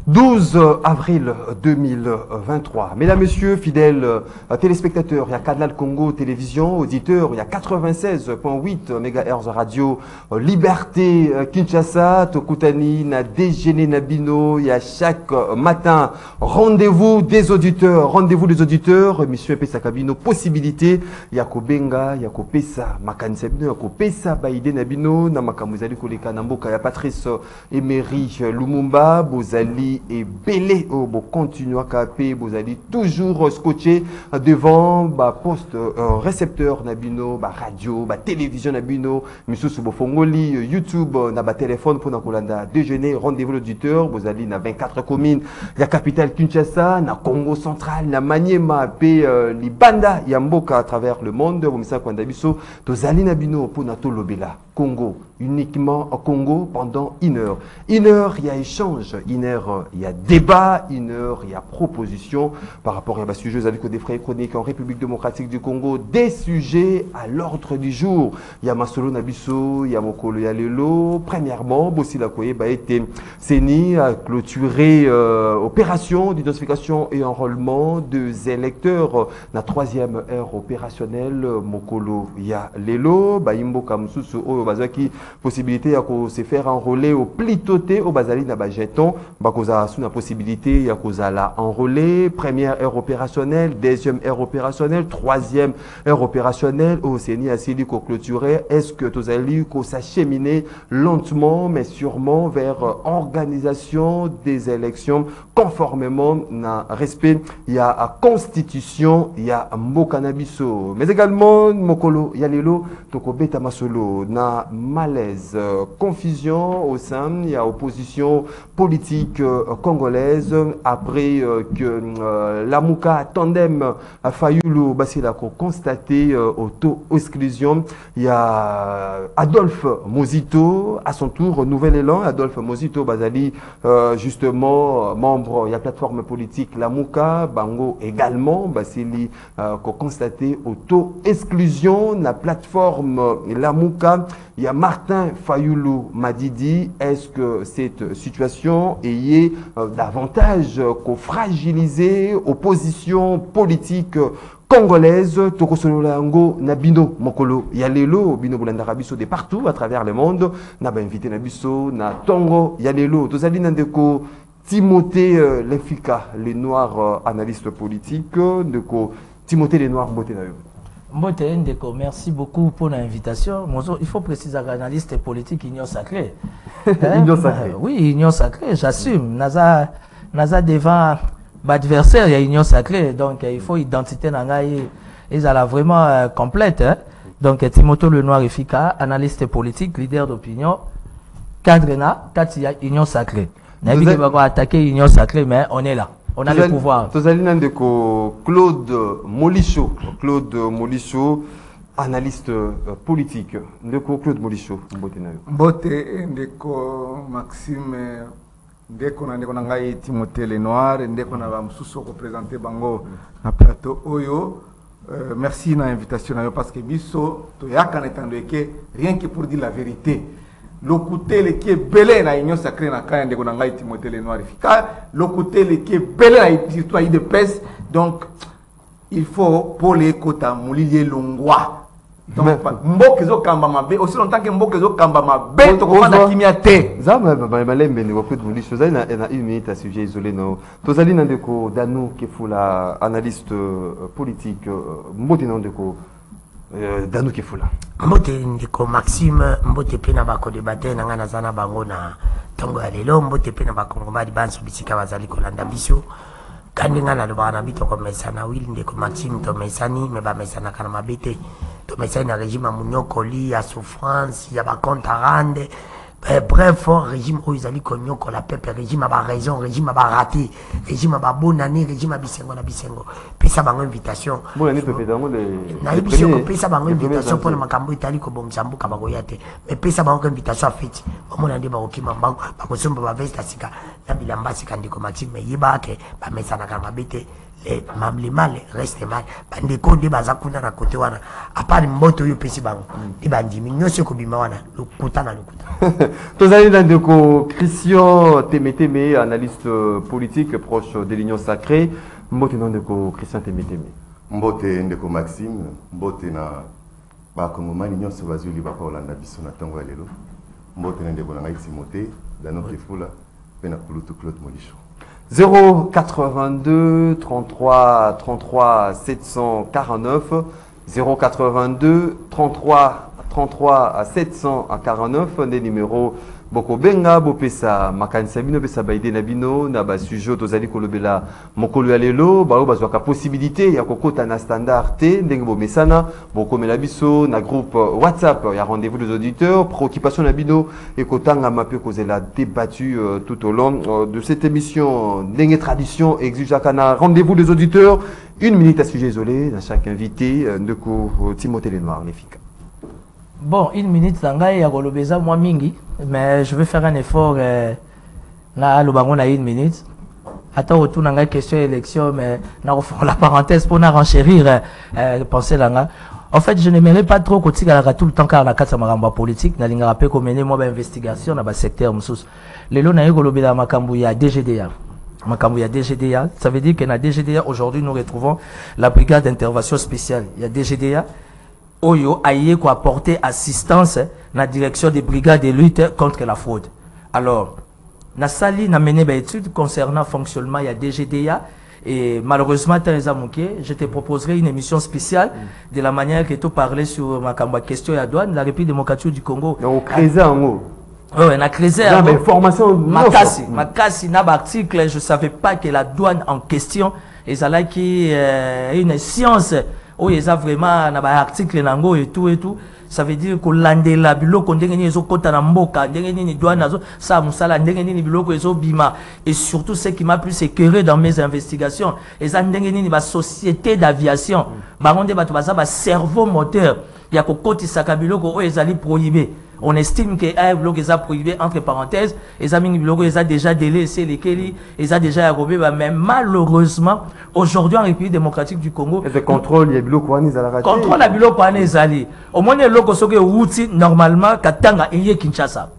12 avril 2023. Mesdames, Messieurs, fidèles téléspectateurs, il y a Canal Congo Télévision, auditeurs, il y a 96.8 MHz radio, Liberté Kinshasa, Tokutani, na Déjeuner Nabino, il y a chaque matin rendez-vous des auditeurs, Mission Pesa Kabino, possibilité, il y a Kobenga, il y a Kopesa, Makanisa Bino, il y a Kopesa, Baïde Nabino, Namakamuzali Koleka Namboka, il y a Patrice Emery Lumumba, Bozali et Belé, vous continuez à caper, vous allez toujours scotcher devant poste récepteur Nabino, radio, télévision Nabino, Monsieur Subofongoli, YouTube, na téléphone pour Nakolanda déjeuner, rendez-vous l'auditeur, vous allez na 24 communes, la capitale Kinshasa, na Congo central, na Maniema, Libanda, Yamboka à travers le monde, vous savez quand Dabiso, Tozali Nabino pour Nato Lobela, Congo, uniquement au Congo pendant 1 heure. 1 heure, il y a échange, 1 heure, il y a débat, 1 heure, il y a proposition par rapport à des sujets avec des frais chroniques en République démocratique du Congo, des sujets à l'ordre du jour. Il y a Masolo Nabiso, il y a Mokolo Yalelo. Premièrement, Bossi Lakoye a été CENI a clôturé opération d'identification et enrôlement des électeurs. La 3e heure opérationnelle, Mokolo Yalelo, Baimbo Kamsusu, Bazaki, possibilité à se faire enrôler au plitoté au Bazali na Bajeton, Bakoza sous la possibilité à cause la enrôler, 1e heure opérationnelle, 2e heure opérationnelle, 3e heure opérationnelle, au CENI a s'ili qu'on clôturait, est-ce que Tozali qu'on s'acheminer lentement mais sûrement vers organisation des élections conformément à respect, il y a à constitution, il y a Mbokanabiso, mais également Mokolo Yalelo, Tokobeta Masolo, na malaise, confusion au sein, il y a opposition politique congolaise après que la Mouka tandem a Fayulu Basila constaté auto-exclusion. Il y a Adolphe Mozito à son tour, nouvel élan. Adolphe Mozito Bazali, justement membre, il y a plateforme politique la Mouka, Bango également, Basili constaté auto-exclusion. La plateforme la Mouka, il y a Martin Fayulu Madidi. Est-ce que cette situation est davantage qu'au fragiliser opposition politique congolaise, Tokosololango, Nabino, Mokolo, Yalelo, Bino Bolandarabiso de partout à travers le monde, Naba invité Nabiso, Na Tongo, Yalelo, Tozali Nandeko, Timothée Lefika, les noirs analystes politiques, Ndeko, Timothée les noirs, Mbotenayo. Mbote Ndeko, merci beaucoup pour l'invitation. Il faut préciser à l'analyste politique, union sacrée. Union sacrée. Oui, union sacrée, j'assume. Naza devant l'adversaire, il y a union sacrée. Donc, il faut identité nangaï. Ils ont vraiment complète. Hein? Donc, Timothée Lenoir Efika, analyste politique, leader d'opinion, cadrena, il y a union sacrée. Nabi ne va pas attaquer union sacrée, mais on est là. On a le pouvoir. Tozali Ndeko, Claude Molicho, analyste politique. Ndeko Claude Molicho, Mbote Ndeko Maxime, Ndeko na ngai Timothée Lenoir, Ndeko na Msuso représenté Bango na plateau Oyo. Merci na invitation parce que biso to yakana tando que rien que pour dire la vérité. Le côté qui est belé na union sacrée na kaya ndeko na ngai Timothée Lenoir efika, le côté qui est belé na citoyen de pèse, donc il faut pour les quotas moulier longwa. Donc mboke zo kamba mabe aussi longtemps que mboke zo kamba mabe to ko na kimia te. Zama malembe ni wakut muli chose na 1 minute à sujet isolé no. Tozali na ndeko Danu Kefula analyste politique mbote na ndeko Danu Kefula. Mbote ndiko Maxime, mbote pena bako débattre na ngana zana bango na tongo ya lelo, mbote pena bako ngomba di banso bisika bazali kolanda biso. Kandi ngana lo bana bito ko mesana wil ndiko Maxime to mesani me ba mesana kana mabete. To mesani na régime munyoko li ya souffrance, ya ba compte à rendre. Bref, régime où ils allaient cogner la peuple, régime à raison, régime à raté, régime à bonne année, régime à bisengo na bisengo. Puis ça va une invitation. Bonne année peut être na bisengo, puis ça va une invitation pour le makambo itali ko bomzambu kabagoyate. Mais puis ça va une invitation à fait. Au moins on dit ba okima mbango, ba kosomba ba vesta sika, na bilamba sika ndiko Maxime mais yiba ke ba mesa na kama bete. les mal reste mal bandeko nde baza kuna na côté wana apart mboto oyo pesi bango nde bandimi nyonso ekobima wana lokuta na lokuta tozali na ndeko Christian Temeteme, analyste politique proche de l'Union Sacrée. Mbote na ndeko Christian Temeteme. Mbote ndeko Maxime, mbote na bakongomani nyonso bazwili bakolanda biso na ntongo ya lelo. Mbote na ndeko na ngai Timothée Danoke Fula pe na Kulutu Claude Molisho. 082 33 33 749 082 33 33 749 des numéros Boko Benga Bopesa Makanisa Bino Besa Baide Nabino na ba sujet tozali kolobela mokolo ya lelo ba bazwaka possibilité ya kokota na standard T ndenge bo mesana boko mela biso na groupe WhatsApp ya rendez-vous des auditeurs préoccupation na bino et kotanga mape kozela débattu tout au long de cette émission ndenge tradition exige kana rendez-vous des auditeurs 1 minute à sujet isolé dans chaque invité ndeko Timothée Lenoir Nefika. Bon, 1 minute, il y a Golobeza, moi mingi, mais je vais faire un effort. Là, le baron a 1 minute. Attends, retour dans la question élection, mais la parenthèse pour renchérir, penser là. En fait, je n'aimerais pas trop côté tout le temps car la carte maramba politique, na linga rappel comme mener moi investigation dans le secteur msous. Les lots na Golobeza makambu ya DGDA. Makambu ya DGDA, ça veut dire que na DGDA aujourd'hui nous retrouvons la brigade d'intervention spéciale. Il y a DGDA. Oyo aïe quoi apporter assistance na direction des brigades de lutte contre la fraude. Alors, na sali na mené ba étude concernant fonctionnement il y a DGDA et malheureusement je te proposerai une émission spéciale de la manière que tu parlais sur ma question à douane la République démocratique du Congo. Donc créé en haut. Ouais, on a créé mais formation Makasi na article, je savais pas que la douane en question et ça là qui une science. Oh, il y a vraiment un article nango et tout, ça veut dire que l'andela biloko ndenge ni ezokota na mboka ndenge ni douane nazo ça musala ndenge ni biloko ezobima et surtout ce qui m'a plus écœuré dans mes investigations et ça ndenge ni ba société d'aviation bangonde bato baza ba cerveau moteur ya kokotisa biloko o ezali prohibé. On estime que un bloc est prohibé entre parenthèses, et amis bloc est déjà délaissé les Kelly, ils ont déjà robé, mais malheureusement aujourd'hui en République démocratique du Congo, le contrôle il y a bloc quoi ils allaient contrôle la bloc quoi ils allaient. Au moins les locaux sont que outil normalement katanga et Kinshasa.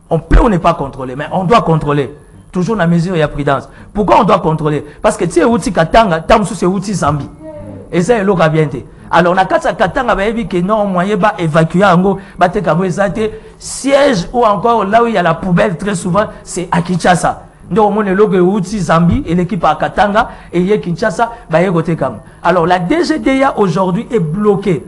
On peut ou n'est pas contrôler, mais on doit contrôler. Toujours la mesure et la prudence. Pourquoi on doit contrôler? Parce que tu es outil katanga, tam sous c'est outil Zambie. Et ça est l'eau bien. Alors, on a quatre katanga baby que non moyen ba évacuer ango batte kamo ezate siège ou encore là où il y a la poubelle très souvent c'est à Kinshasa. Donc on est logo outil Zambie et l'équipe à Katanga et y Kinshasa ba yegote kam. Alors la DGDA aujourd'hui est bloquée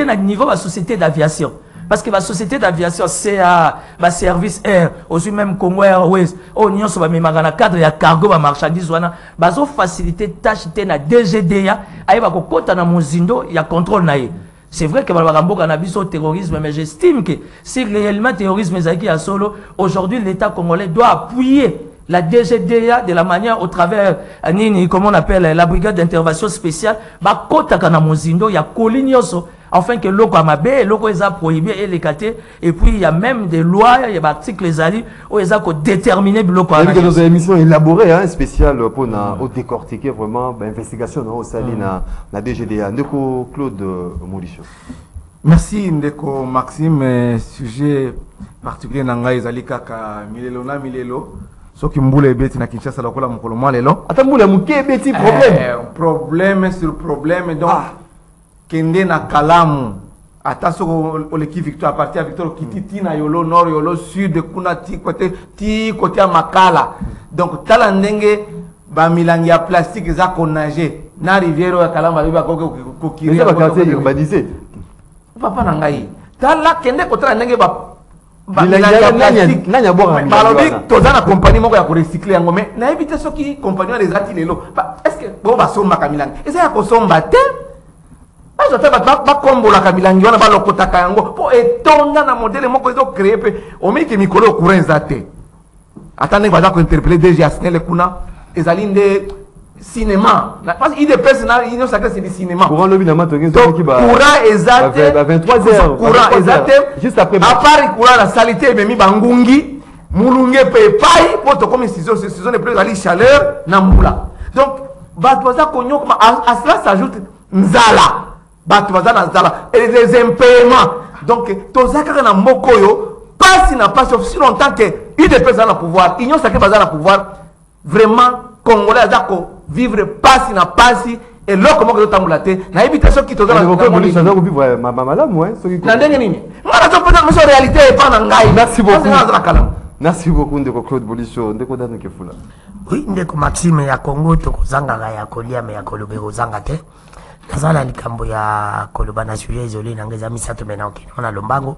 à niveau de la société d'aviation. Parce que la société d'aviation, c'est un service air, aussi même Congo Airways, on y a un cadre de cargo, de marchandises, ils ont facilité tâche na DGDA, il y a contrôle. C'est vrai que Barambo a vu au terrorisme, mais j'estime que si réellement le terrorisme est à solo, aujourd'hui l'État congolais doit appuyer la DGDA de la manière au travers, comment on appelle, la brigade d'intervention spéciale, il y a Colignoso. Enfin que l'eau comme abbé, l'eau est prohibé et les catés, et puis il y a même des lois, il y a des articles les alliés, où ils ont déterminé le bloc. Il y a des émissions élaborées, hein, spéciales pour décortiquer vraiment l'investigation au Sali na DGDA. Ndeko Claude Molisho. Merci Ndeko Maxime, sujet particulier nanga ezali kaka milelo na milelo. Soki mbule beti na Kinshasa lokola mokolo malelo. Ata mbule muke beti problème sur problème donc. Kende na kalamu ataso oleki Victoire à partir Victoire kititi na yolo nord yolo sud kuna ti côté makala donc tala ndenge ba milangi ya plastique za konager na rivière ya kalamu ba ko kiria ba quartier urbanisé papa na ngai tala kende ko tala ndenge ba milangi ya plastique nanya boka balobi toza na compagnie moko ya ko recycler yango mais na éviter soki compagnie les ati lelo est-ce que bo ba somba ka milangi eza ya ko somba te je te ba kombo la kamilangi wana ba lokotaka yango po etonda na modèle moko ezo créer pe o meki mikolo courant zate atane ba za ko interpréter déjà Snell kuna ezali nde cinéma parce il est personnel il nous sacré c'est du cinéma courant lobi na matongi qui ba courant ezate 23h courant ezate juste après à part courant la salité memi bangungi mulunge pe pai poto comme saison de plus ali chaleur na mbula donc Batouaza Konyo, à cela s'ajoute Nzala. Batouaza Nzala. Et les impayements. Donc, Tozaka na Mokoyo, passe n'a pas si longtemps que UDP a le pouvoir, Union Sacrée a le pouvoir, vraiment, Congolais a vivre passe n'a pas si. Et là, comment que tu as moulaté? Na habitation qui te donne la vivre madame, ouais. La réalité est pas dans Ngaï. Merci beaucoup. Merci beaucoup, Ndeko Claude Bolicho. Ndeko Danu Kefula. Oui, Ndeko Maxime ya Congo, Toko Zanga ya Kolia, mais ya Kolobero Zanga te. Nazala likambo ya Koloba na sujet isolé, n'angeza misato mena ok. On a lombango.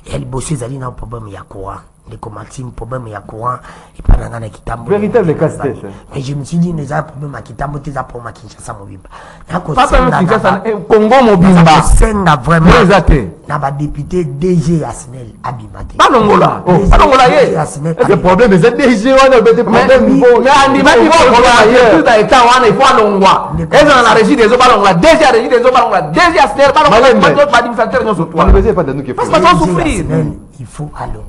Et les bosses zali na problème ya courant. Ndeko Maxime, problème ya courant. Et pas n'angana kitambo. Véritable casse-tête. Mais je me suis dit, les problème à kitambo, t'es à pour ma Kinshasa mobimba. Pas seulement Kinshasa, Congo mobimba. Senga vraiment. Na ba député DG Asnel Abimate. Pas l'Angola. Pas l'Angola yé. Le problème c'est DG on a des problèmes. Mais Andimati il tout a été on il faut à l'Angola. Et dans la régie des Obalongola, DG régie des Obalongola, DG Asnel pas l'Angola, pas d'administrateur non sur toi. Parce que ça souffrir. Il faut à l'Angola.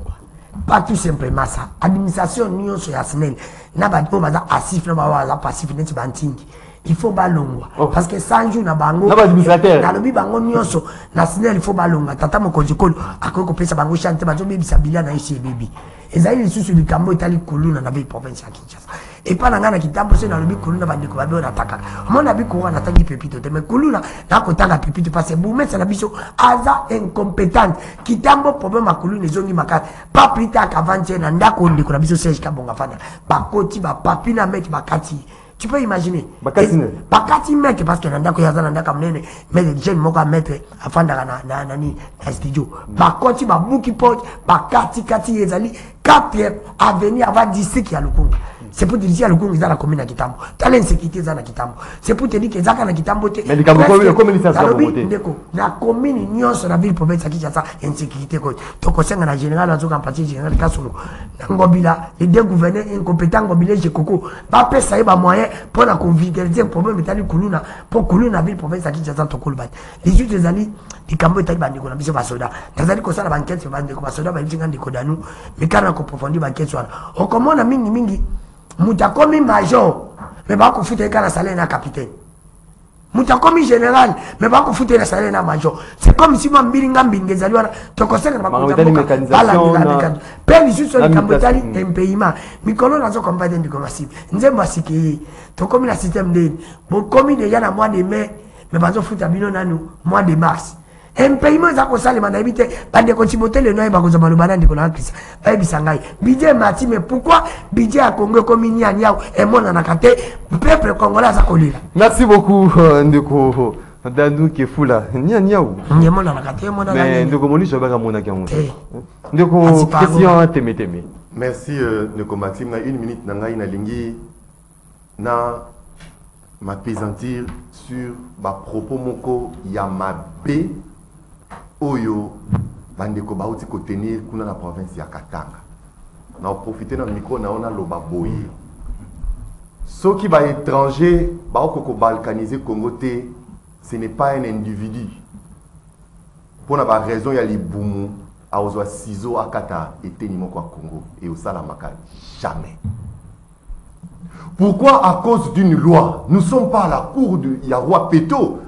Pas tout simplement ça. Administration Nyon sur Asnel. Na ba ko baza asif na ba za passif net bantingi. Il faut balongwa parce que sanju na bango na administrateur na lobi bango nyonso na sinel il faut balongwa tata mokonzi kolo akoko pesa bango chante bazo bebisa bilia na ici baby ezali lisusu likambo etali kuluna na ville province ya Kinshasa et pas na ngana kitambo se na lobi kuluna bandiko babe na taka mona bi ko na tangi pepito te mais kuluna na ko tanga pepito parce que boumesa na biso aza incompétent kitambo problème à kuluna ezongi makati pas plus tard qu'avant na ndako ndiko na biso Serge Kabonga fana bakoti ba papi na mec bakati. Tu peux imaginer. Bakati mec parce que nandako yaza nandaka mnene mais les jeunes moka mettre afin na nani studio. Bakoti ba buki pot bakati kati ezali 4e avenue avant district ya Lukunga. C'est pour te dire que Lukunga est dans la commune à Kitambo. T'as l'insécurité dans la Kitambo. C'est pour te dire que Zaka na Kitambo. Mais les communes ça la commune union sur la ville province à Kinshasa insécurité quoi. Donc au sein de la générale azo en partie général Kasulu. Ngobila les deux gouverneurs incompétents Ngobila Jekoko. Ba pesa ba moyen pour la convivialité problème est allé Kuluna pour Kuluna ville province à Kinshasa to Kolbat. Les juges des alliés les Kambo est allé bandiko na biso basoda. Tazali ko sala banquette sur bandiko basoda ba njinga ndiko danu. Mais quand on approfondit banquette sur on commande mingi Moutakomi major, mais pas qu'on foute un salaire na capitaine. Moutakomi général, mais pas qu'on foute un salaire na major. C'est comme si moi Miringa Mbingezaliwana, tu conseilles que ma père ici sur le Cambotali un paiement. Mikolo n'a pas compagnie de commerce. Nous avons masqué. Tu comme la système de bon comme il y a un mois de mai, mais pas qu'on foute à bino na nous mois de mars. Un paiement ça qu'on sale manabite pas de continuer le nom bakoza malobana ndiko na Christ ba bisangai budget mati mais pourquoi budget à Congo comme ni anya et mon na kate peuple congolais ça kolila. Merci beaucoup ndeko Danu Kefula ni anya ou ni mon na kate mon na mais ndeko moni jobaka mona ki amonte ndeko question teme. Merci ndeko Maxime na 1 minute na ngai na lingi na m'apaisantir sur ma propos moko ya mabe oyo bandeko bauti ko tenir kuna na province ya Katanga na profiter na micro na ona loba boye soki ba étranger ba ko balkaniser Congo te ce n'est pas un individu pour na ba raison ya libumu a ozwa ciseau akata eteni moko Congo et au salamaka jamais. Pourquoi à cause d'une loi nous ne sommes pas à la cour de Yaroi Peto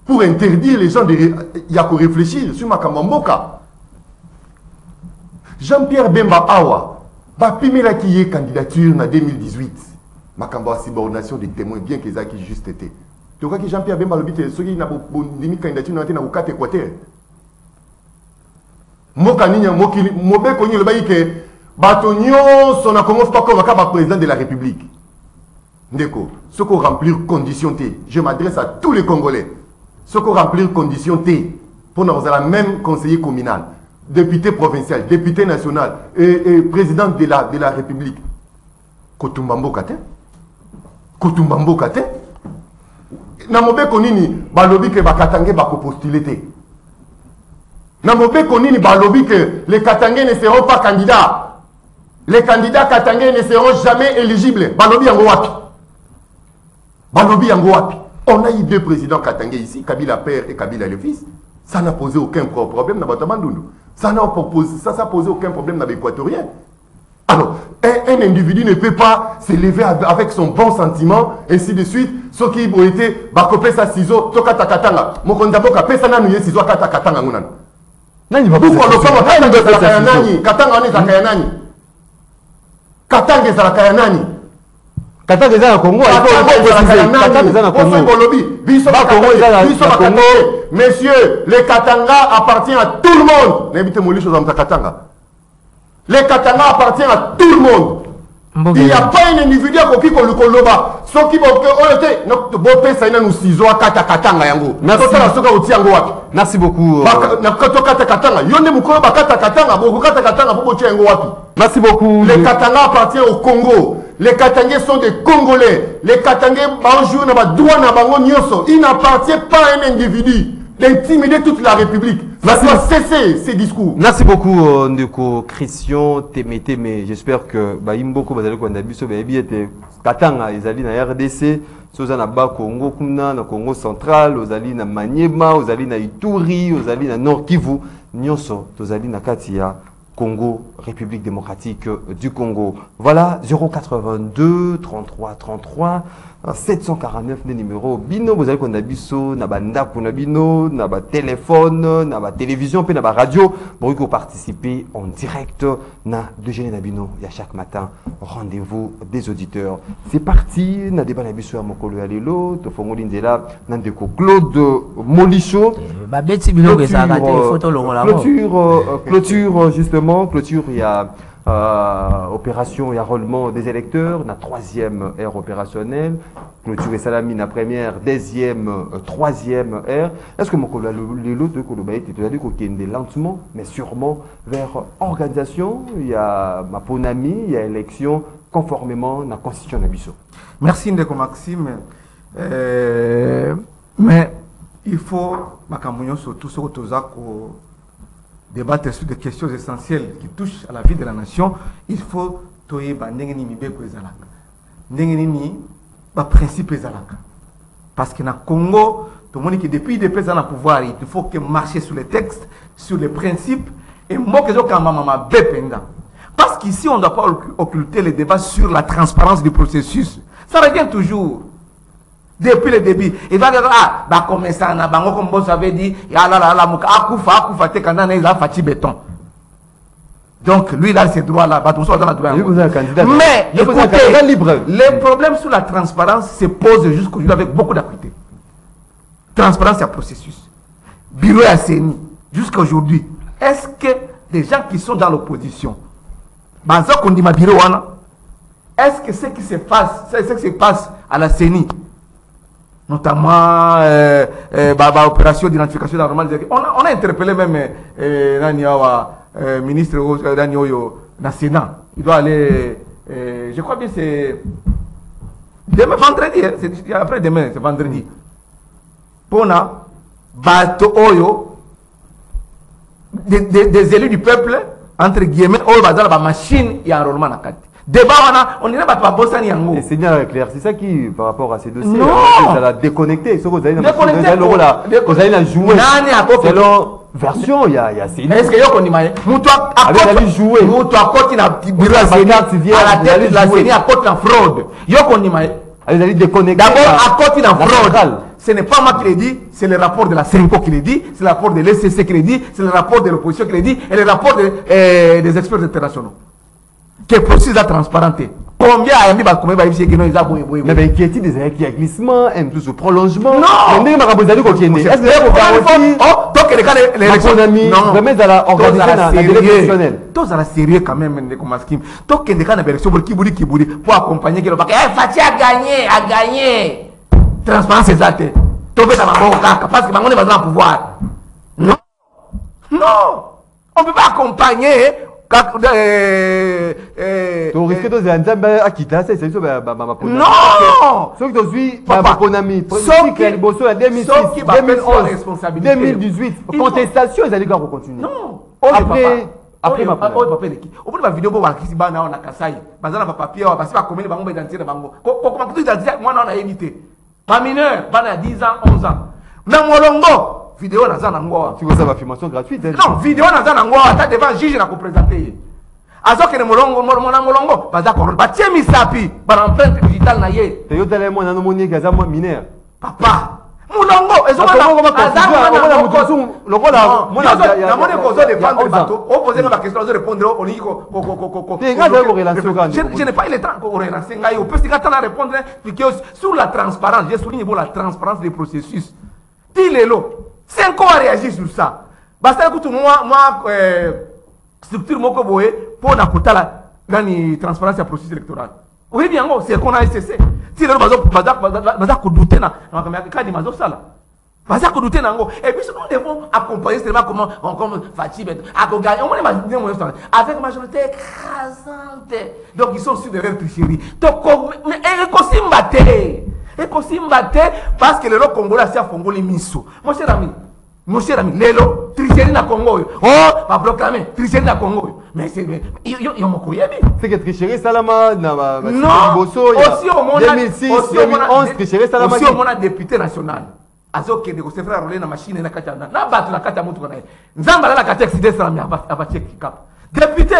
pour interdire les gens de réfléchir sur Makamamboka. Jean-Pierre Bemba Awa va pimer qui est candidature en 2018. Makamba subordination des témoins bien qu'ils aient juste été. Tu vois que Jean-Pierre Bemba le but ceux qui n'a pas une candidature dans le 4 Équateur. Moka ninya moki mobe konyi le bayi que batonyo son a commence pas comme président de la République. Ndeko, ce qu'on remplir condition T. Je m'adresse à tous les Congolais. Ce qu'on remplir condition T. Pour nous avoir la même conseiller communal, député provincial, député national et président de la République. Kotumbambo Kate. Kotumbambo Kate. Namobe konini balobi ke bakatange bako postuler T. Namobe konini balobi que les Katangais ne seront pas candidats. Les candidats Katangais ne seront jamais éligibles. Balobi yango wapi. Balobi yango wapi. On a eu 2 présidents Katangais ici, Kabila père et Kabila le fils. Ça n'a posé aucun problème dans Batamandundu. Ça n'a posé aucun problème dans l'Équatorien. Alors, un individu ne peut pas s'élever avec son bon sentiment, ainsi de suite. Ce qui ont été, bakopé sa ciseau, tokata katanga. Mokondaboka, pesa na nuye ciseau kata katanga ngunan. Nani va Pourquoi le femme katanga ezalaka ya nani? Katanga wana ezalaka ya nani? Katanga ezalaka ya nani? Katanga eza na Congo, Katanga eza na Congo. Messieurs, le Katanga appartient à tout le monde. N'invitez moi les choses dans Katanga. Le Katanga appartient à tout le monde. Il n'y a pas un individu qui est le Koloba. Ce qui Merci beaucoup. Merci beaucoup. Les Katanga appartiennent au Congo. Les Katangais sont des Congolais. Les Katangais, il n'appartient pas à un individu d'intimider toute la République. Ça doit cesser ces discours. Merci beaucoup, Ndeko Christian Temete, mais j'espère que Imboko Bazali Kwandabiso était Katanga, Ezali na RDC, Sozana Ba Congo, Kumna, na Congo central, Ozali na Maniema, Ozali na Ituri, Ozali na Nord Kivu, Nyonso, Ozali na Katia, Congo, République démocratique du Congo. Voilà, 082 33 33 749 les numéros. Bino, vous avez qu'on a biso, na banda qu'on a bino, na ba téléphone, na ba télévision, puis na ba radio. Pour que vous participez en direct na déjeuner na bino. Il y a chaque matin rendez-vous des auditeurs. C'est parti. Na débat na biso à Mokolo Alelo, to Fongoli Ndela, na ndeko Claude Molicho. Clôture justement, clôture il y a opération et enrôlement des électeurs, la troisième ère opérationnelle, clôture et salamine la première, deuxième, troisième ère. Est-ce que mon collègue de Kolobaït est lentement, mais sûrement vers organisation? Il y a ma ponami, il y a élection conformément à la constitution d'Abisso. Merci Ndeko Maxime. Mais il faut surtout sur débattre sur des questions essentielles qui touchent à la vie de la nation. Il faut toyeba ndengeni mibeko ezalaka. Ndengeni ba principe ezalaka. Parce que na Congo, tout le monde qui depuis des présidents à pouvoir, il faut que marcher sur les textes, sur les principes et moi que je mama bependa. Parce qu'ici on ne doit pas occulter les débats sur la transparence du processus. Ça revient toujours. Depuis le début, il va dire comme ça, comme vous avez dit, béton. Donc lui il a ses droits là, mais écoutez, les problèmes sur la transparence se posent jusqu'aujourd'hui avec beaucoup d'acuité. Transparence c'est un processus. Bureau à CENI, jusqu'à aujourd'hui, est-ce que les gens qui sont dans l'opposition, est-ce que ce qui se passe à la CENI, notamment opération d'identification normale. On a interpellé même ministre na Sénat. Il doit aller, je crois bien c'est demain vendredi, c'est après demain, c'est vendredi. Pona bato oyo des élus du peuple entre guillemets oyo bazala ba machine et enrôlement na kati. Débat, on dirait pas Bossani Yango. Et Seigneur Claire, c'est ça qui, par rapport à ces dossiers, non, ça l'a déconnecté. Vous allez la jouer. Selon version, il y a Seigneur. Est-ce que vous connaissez? Moutoua à jouer. Moutoua côté na bureau à la tête de la CENI à côté na fraude. Yo connaissez? Allez déconnecter. D'abord à côté na fraude. Ce n'est pas moi qui l'ai dit, c'est le rapport de la CENCO qui l'ai dit, c'est le rapport de l'ECC qui l'ai dit, c'est le rapport de l'opposition qui l'ai dit, et le rapport des experts internationaux. Que le processus est transparent. Combien a mis combien va ici qui nous a boué? Mais ben qui est-il des qui a glissement, un plus au prolongement? Non. Mais n'est-ce que oh donc les économies non remettre à la organisation tous à la sérieux quand même Ndeko Maskim. Donc les cas d'élection pour Kiburi pour accompagner le paquet. Fati a gagné. Transparence exacte. Tomber dans la banque parce que on est dans le pouvoir. Non. On peut pas accompagner. Tu risques de dire Akita, c'est ça, non! Ce que tu suis, Ponami, ce qui est 2006, 2011, 2018, contestation, ils allaient continuer. Non! Après ma papa. Au bout de ma vidéo, on a dit que on a Kassai, bazana pa papier, parce que pas combien de bango identité de bango. Comment tu identité, moi on a évité. Pas mineur, pas à 10 ans, 11 ans. Dans Molongo. Vidéo na zana ngoa. Tu veux ça affirmation gratuite? Non, vidéo na zana ngoa, ta devant juge na ko présenter. azoke ne molongo baza corrompre batie misapi bana empreinte digitale na ye te yo tele mo na no moni gaza mo mineur papa mulongo ezokana je n'ai pas eu le temps pour relancer ngai au plus quand on répondre sur la transparence. J'ai souligné la transparence des processus. Dis-le, 5 ans à réagir sur ça. Basta écoute moi structure moko boye pour na kutala gani transparence ya processus électoral. Oui bien c'est qu'on a SCC. Si le baza ko douter na kadi mazo sala. Baza ko douter nango et puis nous devons accompagner seulement comment on comme Fatih à gagner on avec majorité écrasante. Donc ils sont sur des rêves tricherie. Donc mais écosimbate parce que le Congolais a fongoli miso. Mon cher ami, lelo tricherie na Congo. Oh, va proclamer tricherie na Congo. Mais c'est yo moko yebi. C'est que tricherie salama na non. Bosso aussi au monde 2006 2011 tricherie salama. Aussi au monde député national. Azoke de ko se faire rouler na machine na kata na batu na kata mutu na. Nzamba la kata accident salama aba check cap. Député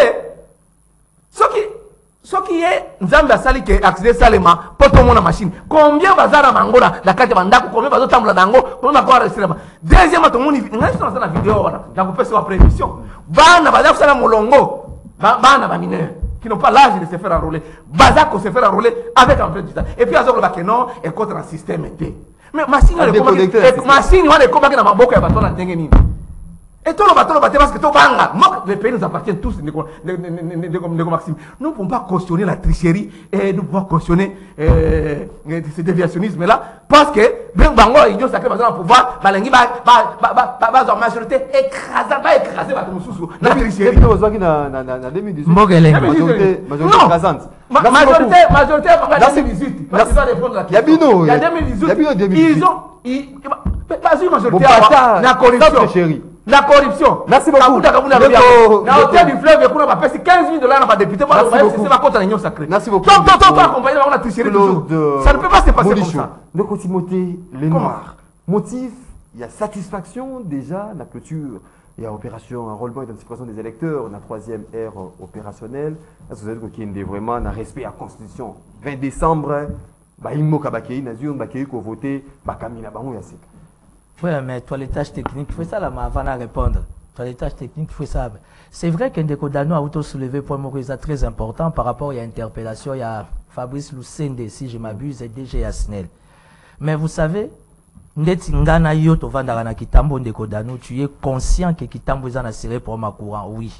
ce qui est Nzamba sali que accident salama poto mona machine. Combien bazara mangola la kata bandako combien bazo tambula dango combien ba rester là. Deuxième to moni ngai sur la vidéo wana. Da ko pesa après émission. Bana baza sala molongo. Bana ba mineur qui n'ont pas l'âge de se faire enrôler. Bazako se faire enrôler avec un peu de temps. Et puis azoko ba que non et contre un système était. Mais machine on est comme na maboko ya bato na ndenge nini. Et tout le bateau parce que tout banga. Les pays nous appartiennent tous, Maxime. Nous ne pouvons pas cautionner la tricherie et nous pouvons cautionner ce déviationnisme-là parce que bien bango ils ont sacré dans pouvoir, balengi en majorité écrasante, pas écrasé par tout la tricherie. Na 2018. Majorité écrasante. Majorité en 2018. Merci de répondre à la question. Il y a 2018. Ils ont majorité la corruption. La corruption. Merci beaucoup. Na hôtel du fleuve, il y a 15 000 $. Par député. C'est ma compte à l'Union sacrée. Merci beaucoup. Donc, accompagné la tricherie toujours. Ça ne peut pas se passer comme ça. Donc, Timothée, les Noirs. Motif, il y a satisfaction déjà, la clôture. Il y a opération enrôlement et identification des électeurs, la 3e ère opérationnelle. Est-ce que vous avez qu'il y a vraiment un respect à la Constitution 20 décembre, il y a Bakei, Nazur, Bakei, qui a voté, Bakamina, Bango, Yassik. Oui, mais toilettage technique, il faut ça là, mais avant de répondre. Toilettage technique, il faut ça. C'est vrai qu'un décodano a auto-soulevé pour moi, c'est très important par rapport à l'interpellation. Il y a Fabrice Lucende, si je m'abuse, et DG Yasnel. Mais vous savez, tu es conscient que Kitambo est assuré pour ma courant, oui.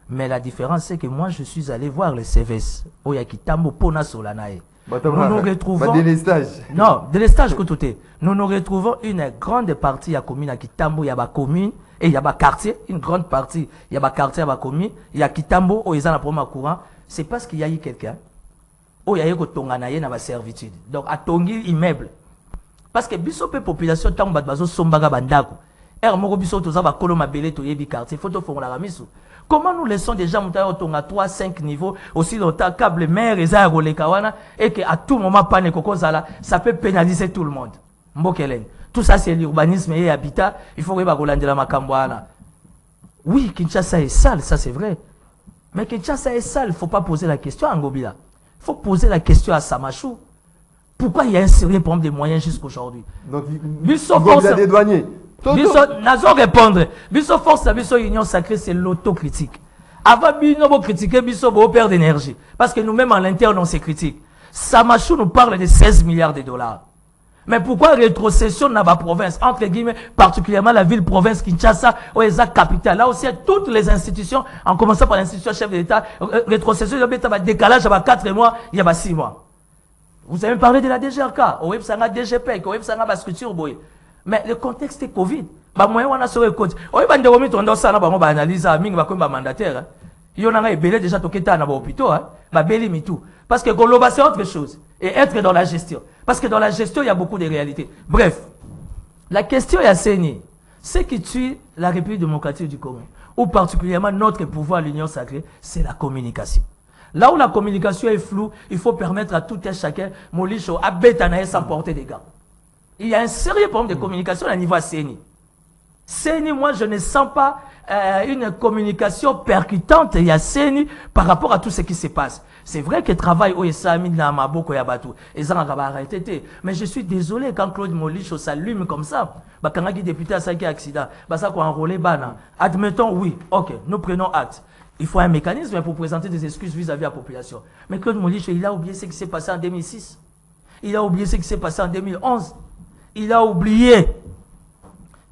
Mais la différence, c'est que moi, je suis allé voir le CVS. Oh, il y a Kitambo Pona Solanae. Nous nous retrouvons. Non, délestage que tout est. Nous nous retrouvons une grande partie à commune à Kitambo, il y a ma commune et il y a ma quartier, une grande partie, il y a ma quartier à ma commune, il y a Kitambo, où ils ont la première courant. C'est parce qu'il y a eu quelqu'un, où il y a eu Tonganaye dans ma servitude. Donc, à Tongi, immeuble. Parce que bisope population, tant que bazo sombaga bandako. Moko biso toza ba kolo mabele to yebi quartier, photo font la ramisu. Comment nous laissons déjà monter à 3, 5 niveaux, aussi longtemps câble mer et ça et qu'à tout moment, ça peut pénaliser tout le monde. Tout ça, c'est l'urbanisme et l'habitat. Il faut que la Makambouana. Oui, Kinshasa est sale, ça c'est vrai. Mais Kinshasa est sale, il ne faut pas poser la question à Ngobila. Il faut poser la question à Samachou. Pourquoi il y a un sérieux problème des moyens jusqu'aujourd'hui? Donc, il y a des douaniers. Nazo répondre. Biso force la biso union sacrée, c'est l'autocritique. Avant bino critiquer biso bo perdre d'énergie. Parce que nous-mêmes en l'interne on se critique. Samachou nous parle de 16 milliards de dollars. Mais pourquoi rétrocession dans la province, entre guillemets, particulièrement la ville-province Kinshasa, où est la capitale. Là aussi, toutes les institutions, en commençant par l'institution chef de l'État, rétrocession, il y a un décalage, il y a 4 mois, il y a 6 mois. Vous avez parlé de la DGRK, au web ça DGP, au web ça la structure boy. Mais le contexte est Covid. Bah moyen on a sur le code. Au web on doit ça na ba analyse mingi ba ko ba mandataire. Il y en a belé déjà toketa na ba hôpitaux hein. Ba beli mitou. Parce que Goloba c'est autre chose et être dans la gestion. Parce que dans la gestion il y a beaucoup de réalités. Bref, la question est assez ce qui tue la République démocratique du Congo ou particulièrement notre pouvoir l'union sacrée, c'est la communication. Là où la communication est floue, il faut permettre à tout un chacun, Molicho, à Bétanaï sans porter des gants. Il y a un sérieux problème de communication à niveau CNI. CENI, moi, je ne sens pas une communication percutante. Il y a CENI par rapport à tout ce qui se passe. C'est vrai que le travail au Essami na Maboko Yabatu, mais je suis désolé quand Claude Molicho s'allume comme ça. Quand il député à 5 accident, ça qu'on enrôlé bana. Admettons, oui, ok, nous prenons acte. Il faut un mécanisme pour présenter des excuses vis-à-vis de la population. Mais Claude Molicho, il a oublié ce qui s'est passé en 2006. Il a oublié ce qui s'est passé en 2011. Il a oublié.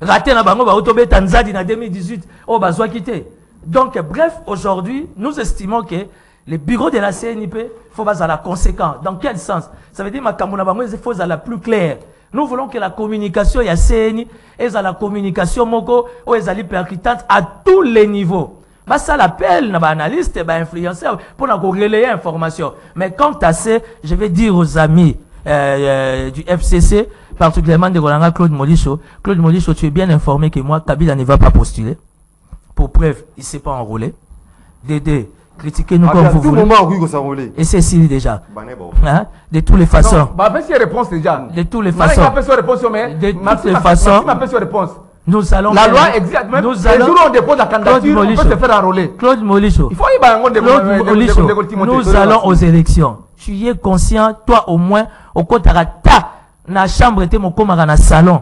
Raté na bango ba autobe Tanzanie en 2018. Oh bah soit quitté. Donc bref, aujourd'hui, nous estimons que les bureaux de la CNIP, il faut être la conséquent. Dans quel sens? Ça veut dire que il faut être la plus claire. Nous voulons que la communication, il y a CNI, et la communication moko, ou est percutante à tous les niveaux. Bah, ça l'appelle, analyste, influenceur, pour relayer l'information. Mais quant à ça, je vais dire aux amis du FCC, particulièrement de Rolanga Claude Molicho, tu es bien informé que moi, Kabila ne va pas postuler. Pour preuve, il ne s'est pas enrôlé. Dédé, critiquez-nous comme vous voulez. Et c'est si déjà. Hein? De toutes les façons. De toutes les façons. De toutes les façons. Nous allons. La loi existe. Même les jours où on dépose la candidature, on peut se faire enrôler. Claude Molicho. Il faut y avoir nous allons aux élections. Tu y es conscient, toi au moins, au Kotarata, na chambre était mon comara na salon.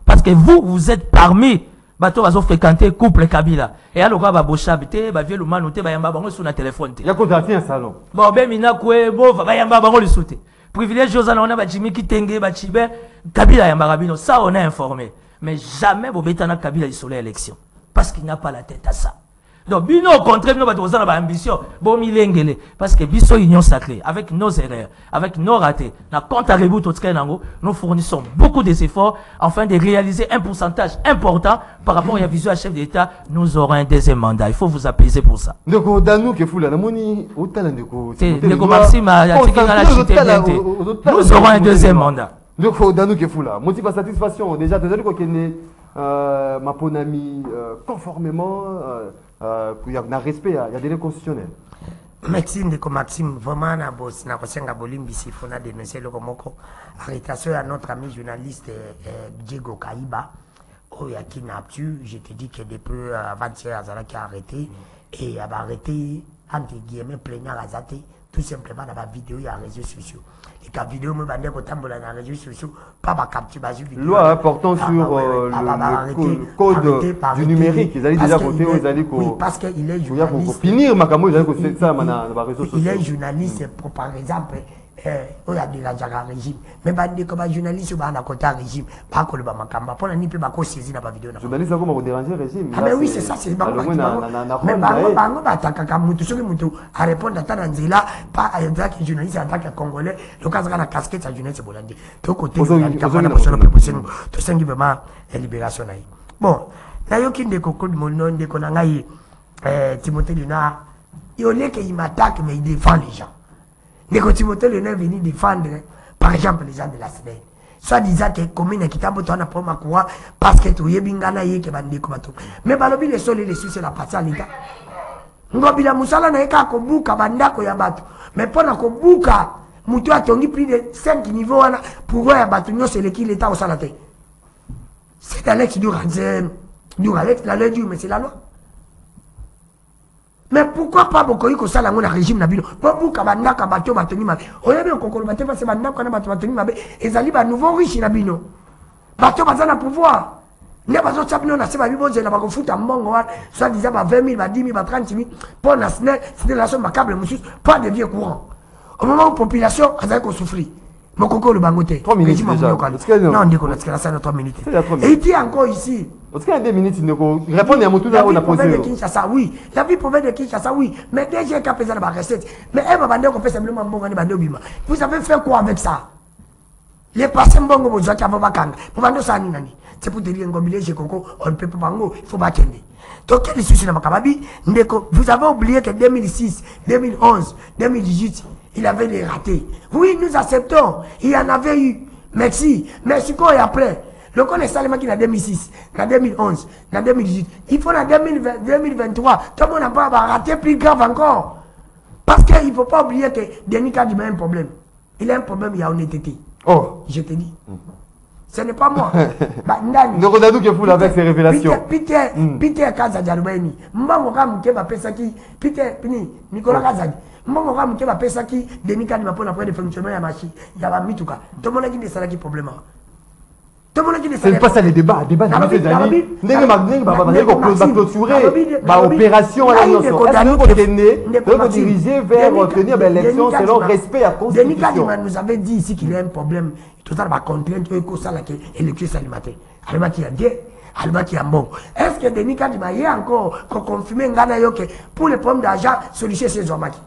Parce que vous êtes parmi. Bato va fréquenter couple Kabila. Et alors quoi va bochabité, va vieux le manoté, va yamba bango sur na téléphone. Il y a contracté un salon. Bon ben mina kwe bo va yamba bango le sauter. Privilège aux on a ba Jimmy Kitenge ba Chibe Kabila yamba rabino. Ça on est informé. Mais jamais Bobetana Kabila isolé l'élection. Parce qu'il n'a pas la tête à ça. Donc, bino au contraire, nous avons une ambition. Bon, milengele. Parce que biso union sacrée, avec nos erreurs, avec nos ratés, nous fournissons beaucoup d'efforts afin de réaliser un pourcentage important par rapport à la vision à chef d'État. Nous aurons un deuxième mandat. Il faut vous apaiser pour ça. Donc, Danou qui est fou là, nous aurons un deuxième mandat. Donc, Danou qui est fou là. Motive à satisfaction. Déjà, tu as dit que ma ponami conformément. Il y a un respect, il y a des délais constitutionnels. Maxime, vraiment, il faut dénoncer le Komoko. Arrêtation à notre ami journaliste Diego Kaïba, qui n'a pu, je te dis que depuis avant-hier, il a arrêté, et il a arrêté, entre guillemets, plaignant à Zate, tout simplement dans la vidéo et les réseaux sociaux. Et quand la vidéo me bandait autant dans les réseaux sociaux, pas ma capture, pas une vidéo. Loi portant sur le code du numérique, ils allaient déjà voter, ils allaient oui, parce qu'il est journaliste. Finir ma camo, ils allaient c'est ça dans les réseaux sociaux. Il est journaliste, pour par exemple, il y a de régime. Mais comme journaliste, il y a un côté régime. Pas que le Bamakamba. Pour la nipe, il faut saisir dans la vidéo. Journaliste, ça va déranger le régime. Ah, mais oui, c'est ça, c'est le mais Bango, à répondre à Tanzila, pas à un journaliste, en tant que Congolais, le cas de la casquette, à journaliste, c'est Bolandi. Tout côté, il y a une vraiment libération. Bon, il y a une coco de mon nom, de Konangaï, Timothée Luna, il m'attaque, mais il défend les gens. Les Timothée Luna est venu défendre, par exemple, les gens de la semaine. Soit disant que commune qui t'a besoin de prendre ma cour parce que tu es bingana yé que bande comme tout. Mais balobi les sols et les suces la partie à l'état. Ngobila musala na eka ko buka bandako ya batu. Mais pendant ko buka mutu a tongi plus de 5 niveaux wana pour voir ya batu nyose le qui l'état au salate. C'est Alex Duranzen. Alex la loi du mais c'est la loi. Mais pourquoi pas beaucoup de ça dans le régime na bino? Pourquoi bandaka bato batoni mabe? Oya bien kokolo bato parce que bandaka na bato batoni mabe ezali ba nouveau riche na bino. Bato bazana pouvoir. Ne bazo tsapino na seba bibo zela bako futa mbongo wa soit disant ba 20 000 ba 10 000 ba 30 000 pour la SNEL c'était la somme câble monsieur pas de vieux courant. Au moment où la population a qu'on souffrir. Mon coco le bangote. 3 minutes déjà. Non, on dit qu'on a ce ça 3 minutes. Et il dit encore ici. Parce qu'il y a 2 minutes, il ne répond à tout là où on a posé. La vie de Kinshasa, oui. La vie province de Kinshasa, oui. Mais déjà, il y a fait la recette. Mais elle m'a bandé qu'on fait simplement bon, vous avez fait quoi avec ça? Les passés bon, vous avez fait bakang. Pour vendre ça, nani. C'est pour te dire, on ne peut pas bango, il faut battre. Donc, quel est le souci dans ma cababi? Vous avez oublié que 2006, 2011, 2018, il avait les ratés. Oui, nous acceptons. Il y en avait eu. Merci. Merci quoi et après? Le con est seulement qui en 2006, en 2011, en 2018. Il faut en 2023. Tout le monde n'a pas raté plus grave encore. Parce qu'il ne faut pas oublier que Denis Kadima a un problème. Il a un problème, il y a honnêteté. Oh. Je te dis. Ce n'est pas moi. Ndani. Donc on a dit qu'il faut avec ces révélations. Peter Kazadjarubeni. Mbango kam keba pesaki. Peter Pini. Nicolas Kazadi. Mbango kam keba pesaki. Denika ni mapona pour le fonctionnement ya machine. Ya ba mituka. Tout le monde a dit ça qui problème. C'est pas ça les débats. Débat de l'année. N'est pas clôturer. Opération à l'annonce. Est-ce qu'on diriger vers tenir l'élection selon respect à la Constitution? Nous avait dit ici qu'il y a un problème. Tout ça va contraindre que ça l'élection salimataire. Alba qui a dit, Alba qui a bon. Est-ce que Denis Kadima y a encore confirmé que pour les problèmes d'argent, solution c'est Zomaki?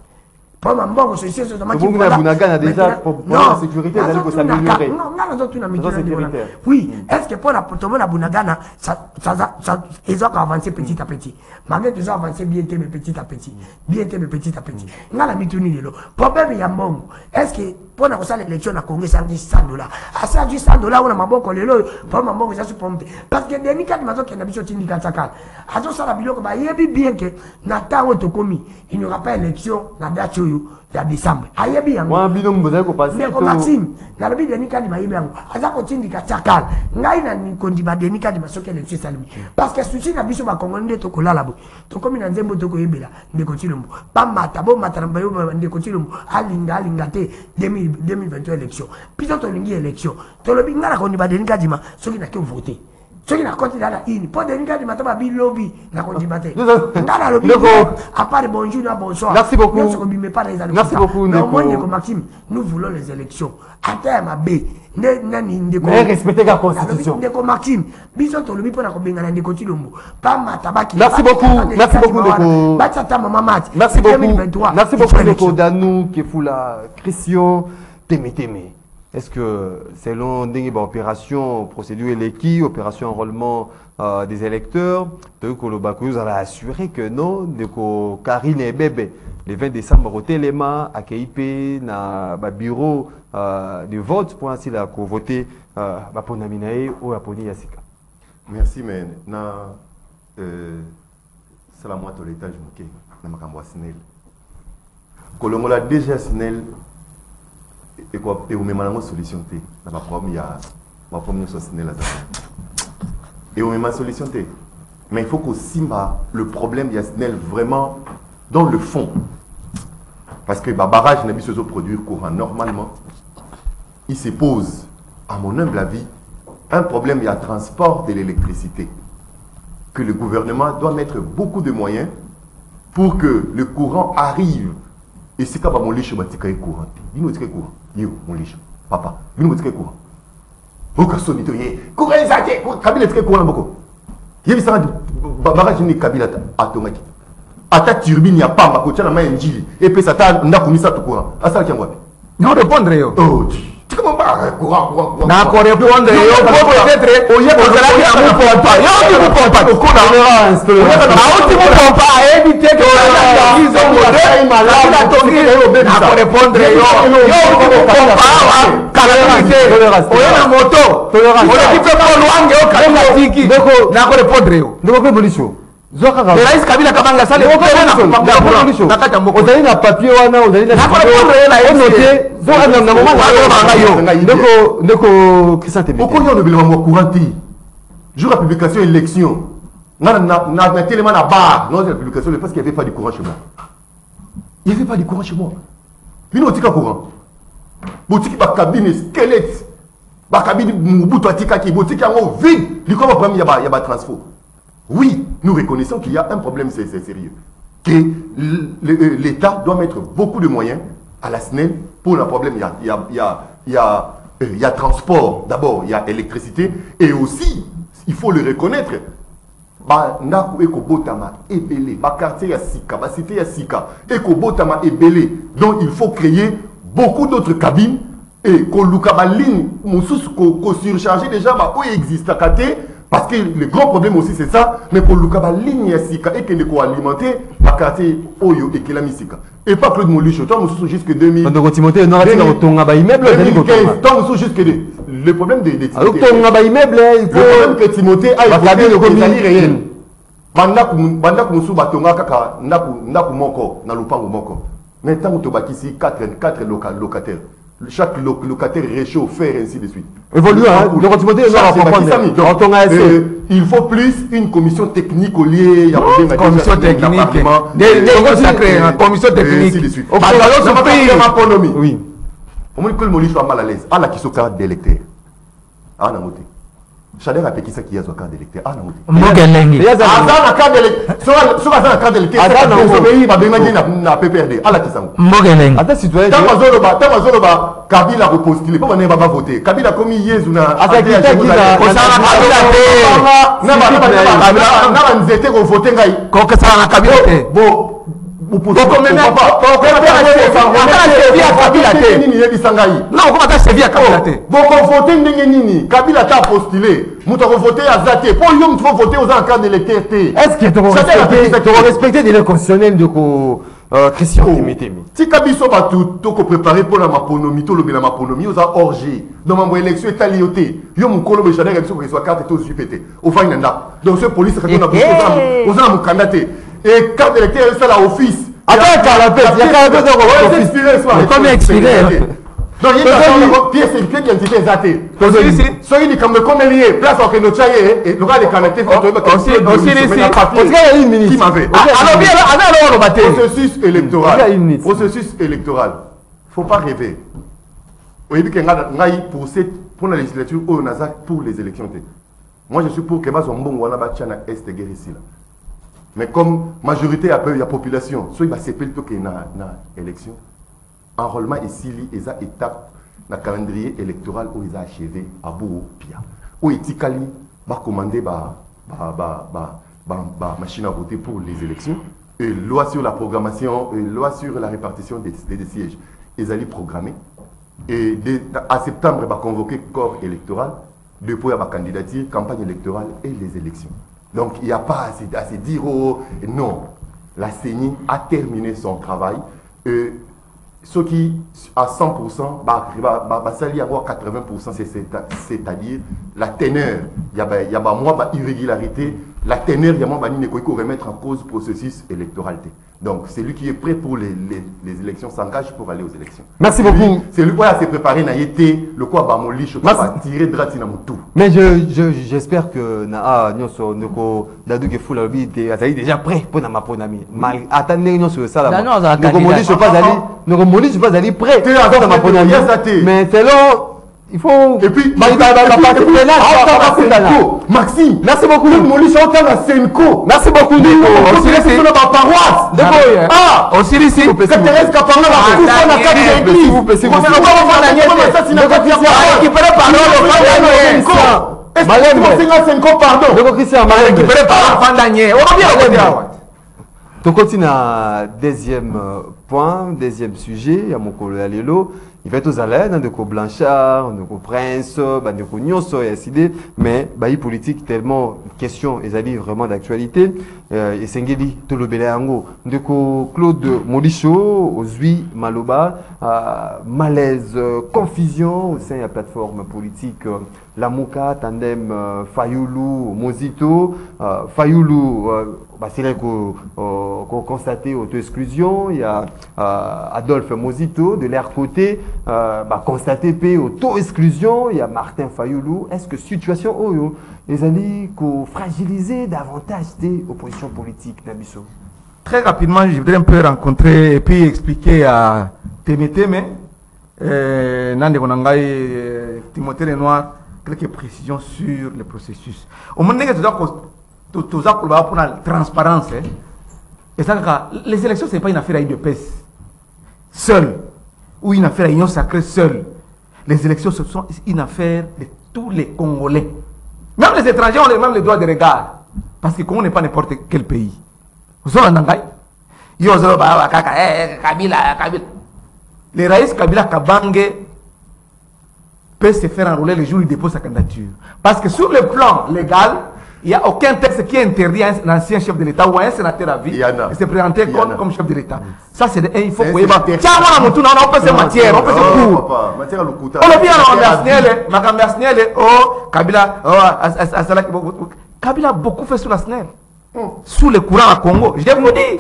Pour ma bonne solution c'est Zomaki. Vous avez déjà pour la sécurité, vous allez s'améliorer. Non, oui, est-ce que pour la tomber la Bunagana, ils ont avancé petit à petit. Malgré qu'ils ont avancé bien petit à petit. Bien petit à petit. On a la mituni de l'eau. Problème il y a bon. Est-ce que pour l'élection à Congrès, ça dit $100. À ça, $100, on a ma bonne collègue, pour ma bonne, ça se pompe. Parce que des cas de maison qui n'a pas de Tindikataka. À tout ça, la bilo, il y a bien que Nathan Otokomi, il n'y aura pas d'élection dans la date de décembre. Il y a bien. Moi, binôme, vous avez passé. Mais Maxime, dans le but de Nika de Maïbang, à ça, Tindikataka, n'a ni condiba de Nika de Masoke, l'élection salmi. Parce que souci n'a pas de Congolais de Tokola là-bas. Tokomi n'a pas de Koyebela, de Cotilum. Pas Matabo, Matrambayo, de Cotilum, Alinga, Lingate, 2022 élection. Puis on a une élection. Tu as le bien à condiba de Nika Dima, ceux qui n'ont qu'à voter. Ceux qui n'ont qu'à la une. Pas de Nika Dima, tu as un lobby, n'a qu'à débattre. N'a lobby, à part bonjour, bonsoir. Merci beaucoup. Merci beaucoup. Mais au moins, Maxime, nous voulons les élections. À terme, à B. Mais respectez la Constitution. Maxime, bisous, tu as le bien pour la combinaison de Cotilum. Pas Matabaki. Merci beaucoup. Merci beaucoup, Neko. Merci beaucoup. Merci beaucoup, Neko Danou, qui fout la Christian. Témé. Est-ce que selon des opérations, procédure l'équipe, opération enrôlement des électeurs, vous allez assurer que non, de Karine et Bébé, le 20 décembre au Téléma, à KIP, na bureau de vote pour ainsi la voter pour Naminae ou à Pony Yassika. Merci, mais c'est la moitié de l'étage mouké, na makambo Sinel. Kolongola déjà Sinel. Et quoi, et vous mettez une solution. Ma première solution là. Et vous mettez une solution. Mais il faut qu'aussi le problème y a vraiment dans le fond. Parce que le barrage n'a pas besoin de produire courant. Normalement, il se pose, à mon humble avis, un problème, il y a transport de l'électricité. Que le gouvernement doit mettre beaucoup de moyens pour que le courant arrive. Et c'est quand mon liche m'a tiré courant. Il nous tire courant. Yo, mon liche. Papa, il nous tire courant. Au cas où il courant les athées. Kabila tire courant beaucoup. Il y a ça barrage ni Kabila automatique. Ata turbine il y a pas ma coach na main njili. Et puis ça t'a n'a commis ça tout courant. À ça qui en voit. Non répondre yo. Oh, tu comment pas courant. Na ko répondre yo peut-être au lieu de cela qui a mon pompa. Yo tu me pompa. Ko na tolérance. Ah tu me pompa éviter que ils ont modèle malade la tongi na ko répondre yo. Yo tu me pompa caractère tolérance. O na moto. Tolérance. O qui fait pour loin yo kamatiki. Na ko répondre yo. Donc on peut Rais Kabila Kabanga sale na papier wana ozali na ndeko Christian Témé okonya no bilema mo couranti jour à publication élection na tellement na bar non la publication parce qu'il y avait pas de courant chez moi. Il y avait pas de courant chez moi. Bino tika courant botiki ba cabine squelette ba cabine mubuto atika ki botiki yango vide liko ba problème ya ba transfo. Oui, nous reconnaissons qu'il y a un problème, c'est sérieux. Que l'État doit mettre beaucoup de moyens à la SNEL pour le problème. Il y a transport, d'abord, il y a électricité, et aussi, il faut le reconnaître, donc il faut créer beaucoup d'autres cabines et qu'on ligne, qu'on surcharger déjà, où il existe à côté. Parce que le grand problème aussi c'est ça, mais pour le cas ligne sika et que ne ko alimenter ma quartier Oyo et Kela Misika. Et pas Claude Moulicho, toi nous jusque 2000. Donc Timothée on aura dit autonga ba immeuble toi nous jusque le problème de Timothée. Autonga ba immeuble, il faut le problème que Timothée a évoqué le community réel. Banda ku musu batonga kaka ndaku moko na lupango moko. Mais tant que tu bâtis 4 locataires. chaque locataire réchauffe, faire ainsi de suite. Évolue, hein. Donc, Timothée, il faut plus une commission technique au lieu. Commission technique. Commission technique. Oui. Au moins que le Moli soit mal à l'aise. Ah, là, qui sont carte d'électeur. Ah, non, Chader a péqué ça qui a son carte d'électeur. Ah, non. Mogelengi. Ah, la carte d'électeur. Soit la carte d'électeur. Ah, non, il va bien na PPRD. Ah, là, qui ça. Mogelengi. Attends, citoyen. Tamazoloba, Kabila a repostulé. Pourquoi on va voter? Kabila a commis Yezuna. Ah, Kabila a postulé. Nous avons voté à Zate. Pour lui, il faut voter aux encadres de l'électricité. Est-ce que tu vas respecter les constitutionnels de Christian Timothée? Si Kabiso va tout préparer pour la maponomie, tout le maponomie, aux orgé. Dans ma élection est alliotée. Yo mon colo béchané élection que soit carte et tout supété. Au fin d'anda. Donc ce police que on a aux mon candidaté. Et carte électeur ça la office. Attends, il y a quand même Comment expirer? Donc il y a pièce d'identité zatée. Soit il est comme lié, place en Kenochaye et le gars des connectés aussi une minute. Qui m'avait. Alors processus électoral. Processus électoral. Faut pas rêver. Oui, pour la législature au Nazak pour les élections. Moi je suis pour que Mazon bon wala ba tchana est guerre ici là. Mais comme majorité a peu la population, soit il va s'épeler tout que na élection. Enrôlement ici, il y a une étape dans le calendrier électoral où ils ont achevé à bout pia. Où ils va commander la machine à voter pour les élections. Et loi sur la programmation, loi sur la répartition des sièges. Ils allaient programmer. Et à septembre, ils vont convoquer le corps électoral, depuis la candidature, campagne électorale et les élections. Donc il n'y a pas à se dire, oh, non. La CENI a terminé son travail. Ce qui, à 100%, va s'allier avoir 80%, c'est-à-dire la teneur. Il y a moins d'irrégularité. La teneur, il y a moins de remettre en cause le processus électoral. Donc, celui qui est prêt pour les élections s'engage pour aller aux élections. Merci beaucoup. C'est lui qui s'est préparé, le quoi va m'obliger, je vais tirer de ratin à mon tout. Mais j'espère que Dadou qui fout la vie est déjà prêt pour ma ponami. Attendez, sur ça là. Nous ne pas aller prêt pour ma ponami. Mais c'est là. Il faut. Et puis, Maxime, merci beaucoup. Merci beaucoup. On continue à deuxième point, deuxième sujet, à mon collègue Lélo. Il va être aux allènes, de Blanchard, de Prince, de Nyonso et ainsi de suite. Mais, il politique tellement question, ils avaient vraiment d'actualité. Et Sengeli, Tolobeleango, de Claude Molicho, Ozui, Maloba, malaise, confusion au sein de la plateforme politique. La Mouka, Tandem, Fayoulou, Mozito, Fayoulou, c'est là qu'on constate auto-exclusion. Il y a Adolphe Mozito de leur côté, constaté auto-exclusion. Il y a Martin Fayoulou. Est-ce que situation les alliés fragiliser davantage des oppositions politiques d'Abisso? Très rapidement, je voudrais un peu rencontrer et puis expliquer à Timothée Timothée Lenoir quelques précisions sur le processus. Au moment où tu as pour la transparence, les élections, ce n'est pas une affaire à UDPS seule ou une affaire à Union Sacrée seule. Les élections, ce sont une affaire de tous les Congolais. Même les étrangers ont même les droits de regard. Parce que Congo n'est pas n'importe quel pays. Vous savez, les Raïs Kabila Kabange peut se faire enrôler le jour où il dépose sa candidature. Parce que sur le plan légal, il n'y a aucun texte qui interdit à un ancien chef de l'État ou à un sénateur à vie de se présenter comme chef de l'État. Ça, c'est il faut que tiens, on peut se matière, on peut se cours. On le vient à Kabila, Kabila a beaucoup fait sur la SNEL, sous le courant à Congo. Je vous dis,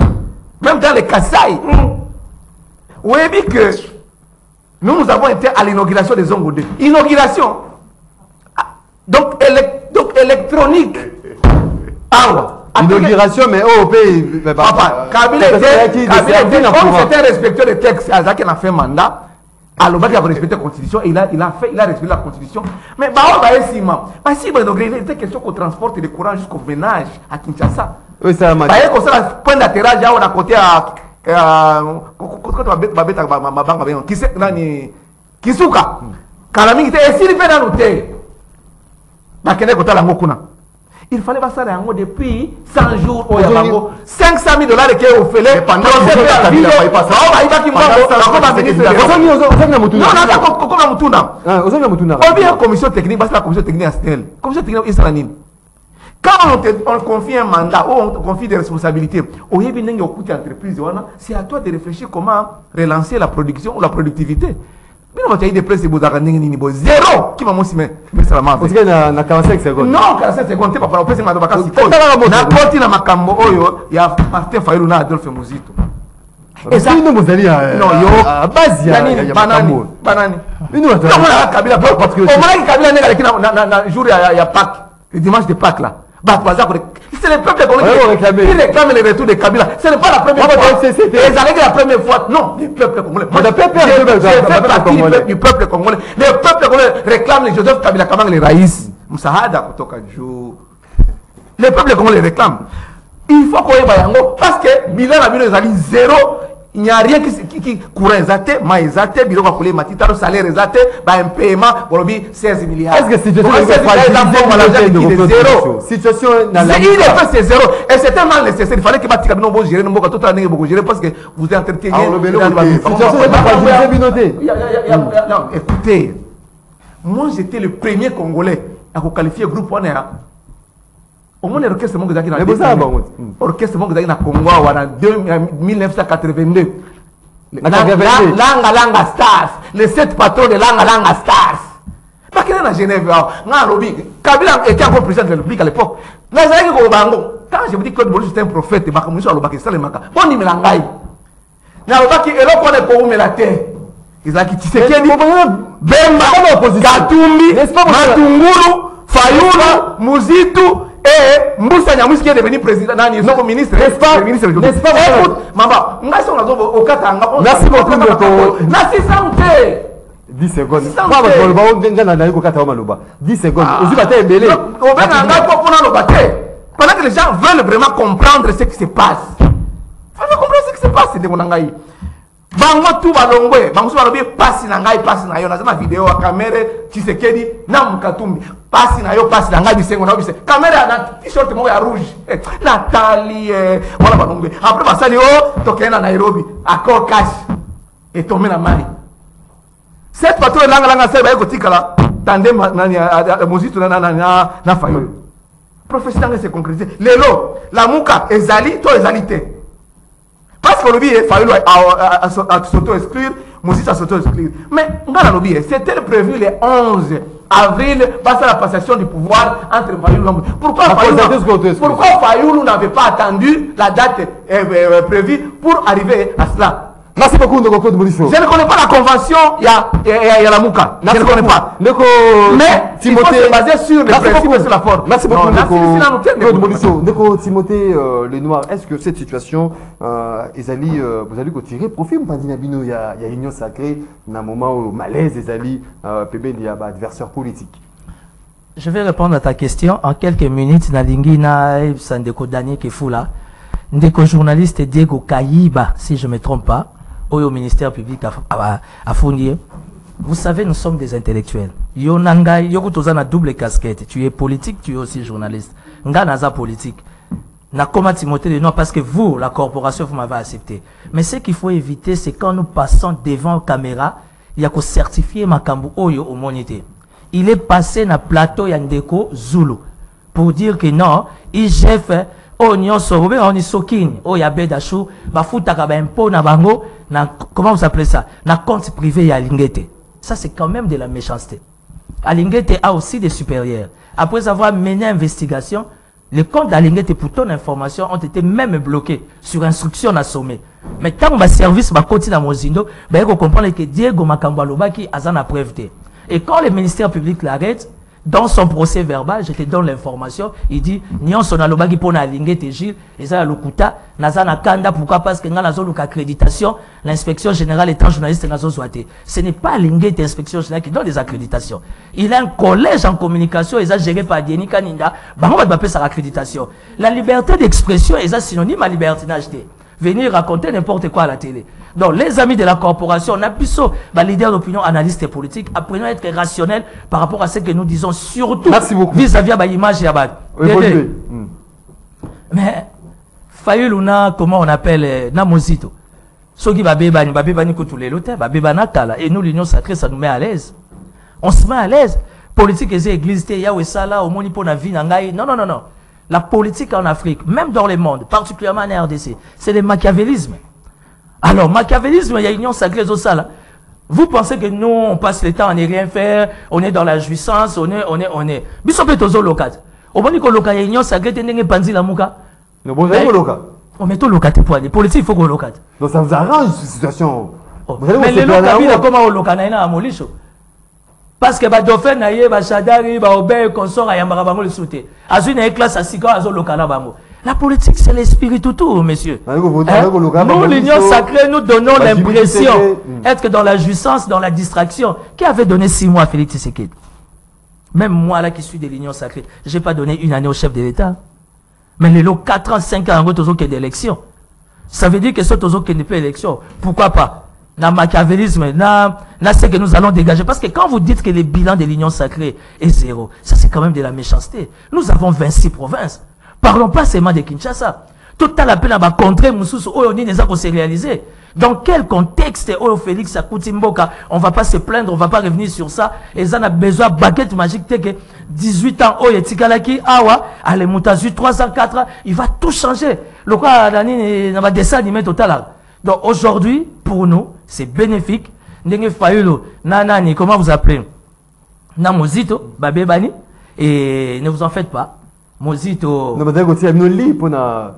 même dans les Kasaï, vous avez vu que Nous avons été à l'inauguration des Zongo 2. Inauguration. Donc électronique. Inauguration, mais au pays. Papa, Kabila était un respecteur des textes. Azaki a fait mandat. Alors, il a respecté la Constitution. Il a respecté la Constitution. Mais si il était question qu'on transporte le courant jusqu'au ménage à Kinshasa. Oui, ça m'a dit. Il y a un point d'atterrage à côté à Kisuka. Kalami était ici, il fait dans l'hôtel. Il fallait passer à Yango depuis 100 jours au Yabango. 500 000 $, qui est offert. Pendant que la commission technique, la commission technique quand on confie un mandat ou on confie des responsabilités, c'est à toi de réfléchir comment relancer la production ou la productivité. Zéro qui m'a montré parce qu'il y a 45 secondes. Non, 45 secondes, tu pas faire il y a Martin Fayulu na Adolphe Muzito. Et ça, nous vous allez à base, il y a banani. Nous on a Kabila parce que Kabila jour il y a Pâques, le dimanche de Pâques là. C'est le peuple congolais qui réclame le retour de Kabila. Ce n'est pas la première fois. Les années la première fois. Non, le peuple congolais. Moi, je fais partie du peuple congolais. Le peuple congolais réclame les Joseph Kabila comme les Raïs. Moussahada kutoka juu. Le peuple congolais réclame. Il faut qu'on y aille parce que Milan a vu les alliés zéro. Il n'y a rien qui court exaté, mais exaté, bureau va couler, matita, salaire exaté, un paiement, pour le 16 milliards. Est-ce que situation est zéro? Situation c'est zéro. Et c'était mal nécessaire. Il fallait que Batika Bino gérer, non, tout l'année, gérer parce que vous entretenez. Non, écoutez, moi j'étais le premier Congolais à qualifier groupe 1. Au moins, l'orchestre Mongo Zaki l'orchestre Mongo Zaki na Congo en 1982. Langa Stars, les 7 patrons de Langa Stars. Pas qu'il est à Genève, Kabila était encore président de la République à l'époque. Quand je vous dis que Claude Bolus était un prophète, il m'a le Maka. Bon, il me l'a ngaï. Nalobaki, et là, on est pour me la terre. Ils ont dit, tu sais qui est dit Bemba, Katumbi, Matunguru, Fayulu, Muzitu. Et Moussa Nyamouski qui est devenu président, non, ministre, n'est-ce pas? Écoute, maman, merci beaucoup. Merci santé. 10 secondes. 10 secondes. Pendant que les gens veulent vraiment comprendre ce qui se passe. Veulent comprendre ce qui se passe, c'est de mon angaï. Bango tout balongwe, bango tout balongwe, passe na ngai, passe na yo, na vidéo, caméra, Tshisekedi, na Mukatumbi, passe na yo, passe na ngai, bisengo na bise, caméra na t-shirt mo ya rouge, Nathalie, voilà balongwe. Après basali oh, tokena na Nairobi, accord cash, et tomber na Mali. Cette patrouille langa sel ba yeko tikala, tandem na Muzito na Fayulu. Professeur c'est concrétisé. Lelo, la muka ezali, to ezalité. Parce que l'objet il fallait s'auto-exclure, Moussissa s'auto-exclure. Mais c'était prévu le 11 avril, passer à la passation du pouvoir entre Fayulu et Lombe. Pourquoi Fayulu n'avait pas attendu la date prévue pour arriver à cela? Merci beaucoup, Ndoko de Molisso. Je ne connais pas la convention, il y a la Mouka. Je ne connais pas. Mais il faut se baser sur les principes et sur la forme. Merci beaucoup, Ndoko de Molisso. Ndoko, Timothée Lenoir, est-ce que cette situation, vous allez tirer profit? Il y a une union sacrée, dans un moment où malaise, il y a un adversaire politique. Je vais répondre à ta question en quelques minutes. Nalingina Sandeko Daniel Kefula. Ndeko journaliste Diego Kayiba, si je ne me trompe pas, au ministère public à Fournier. Vous savez, nous sommes des intellectuels. Yonanga, Yokutozana double casquette. Tu es politique, tu es aussi journaliste. Nga naza politique. Na comment Timothée de non parce que vous, la corporation, vous m'avez accepté. Mais ce qu'il faut éviter, c'est quand nous passons devant la caméra, il y a qu'à certifier Makambu Oyo au monité. Il est passé na plateau Yandeko Zulu pour dire que non, il chef oh nyonso robe on sokini oh ya bedachou bafuta ka ba impôt na bango na comment vous appelez ça na compte privé ya Lingete. Ça c'est quand même de la méchanceté. Lingete a aussi des supérieurs. Après avoir mené investigation, Les comptes d'Alinguete, pour ton information, ont été même bloqués sur instruction à sommet. Mais tant que ma service va continuer à Mozindo, il faut comprendre que Diego Makambaloba a la preuve. Et quand le ministère public l'arrête, dans son procès verbal, je te donne l'information, il dit, Nyon Sonalobaki pour Alinguete Gilles, et ça, le Kuta, Nazana Kanda, pourquoi? Parce que dans la zone accréditation, l'inspection générale étant journaliste, ce n'est pas Alinguete inspection générale qui donne des accréditations. Il a un collège en communication, ils ont géré par Dieni Kaninda, on va appeler ça l'accréditation. La liberté d'expression, ils ont synonyme à libertinage. Venir raconter n'importe quoi à la télé. Donc, les amis de la corporation, on a plus leader d'opinion, analystes politiques, apprenons à être rationnels par rapport à ce que nous disons, surtout vis-à-vis de l'image et mais, Fayuluna, comment on appelle, Namozito. Ceux qui babébani koutoulé l'hôtel, babébana kala. Et nous, l'Union sacrée, ça nous met à l'aise. On se met à l'aise. Politique et église, il y a où ça là, au monde, pour la vie, non, non, non, non. La politique en Afrique, même dans le monde, particulièrement en RDC, c'est le machiavélisme. Alors, machiavélisme, il y a une union sacrée au ça. Vous pensez que nous, on passe le temps à ne rien faire, on est dans la jouissance, on est. Bisopé tozo locat. Au moment où local, il y a une union sacrée, tu n'es pas dit la mouka. Mais bon, vous avez local. On met tout local pour aller. Politique, il faut qu'on local. Donc ça vous arrange cette situation. Mais les locaux, il y a comment au local, il y a un molicho. Parce que Dauphin naïe Chadari Obey consort à Yamarabango le souté. Azune est classe à Sika Azo Lokana Bango. La politique c'est l'esprit tout, messieurs. Nous l'union sacrée nous donnons l'impression d'être dans la jouissance, dans la distraction. Qui avait donné 6 mois à Félix Tshisekedi? Même moi là qui suis de l'union sacrée, j'ai pas donné 1 année au chef de l'État. Mais les lots 4 ans, 5 ans en gros qu'il y a d'élection. Ça veut dire que ce tozo qui n'est pas élection. Pourquoi pas? Dans le machiavélisme, dans ce que nous allons dégager. Parce que quand vous dites que le bilan de l'union sacrée est 0, ça c'est quand même de la méchanceté. Nous avons 26 provinces. Parlons pas seulement de Kinshasa. Tout à l'appel à ma contrée, Moussous, on dit des actes se réaliser. Dans quel contexte, Félix Akoutimboka, on va pas se plaindre, on va pas revenir sur ça. Et ça a besoin de baguette magique, que 18 ans, oh, Tikalaki, Awa, allez, Moutazu, 3 ans, 4 ans, il va tout changer. Le quoi, dans ma dessin animé total. Donc aujourd'hui, pour nous, c'est bénéfique. Ndenge Fayulu, Nanani, comment vous appelez? Namozito, Babébani. Et ne vous en faites pas. Mozito. Non, mais d'ailleurs, il y a une lit pour la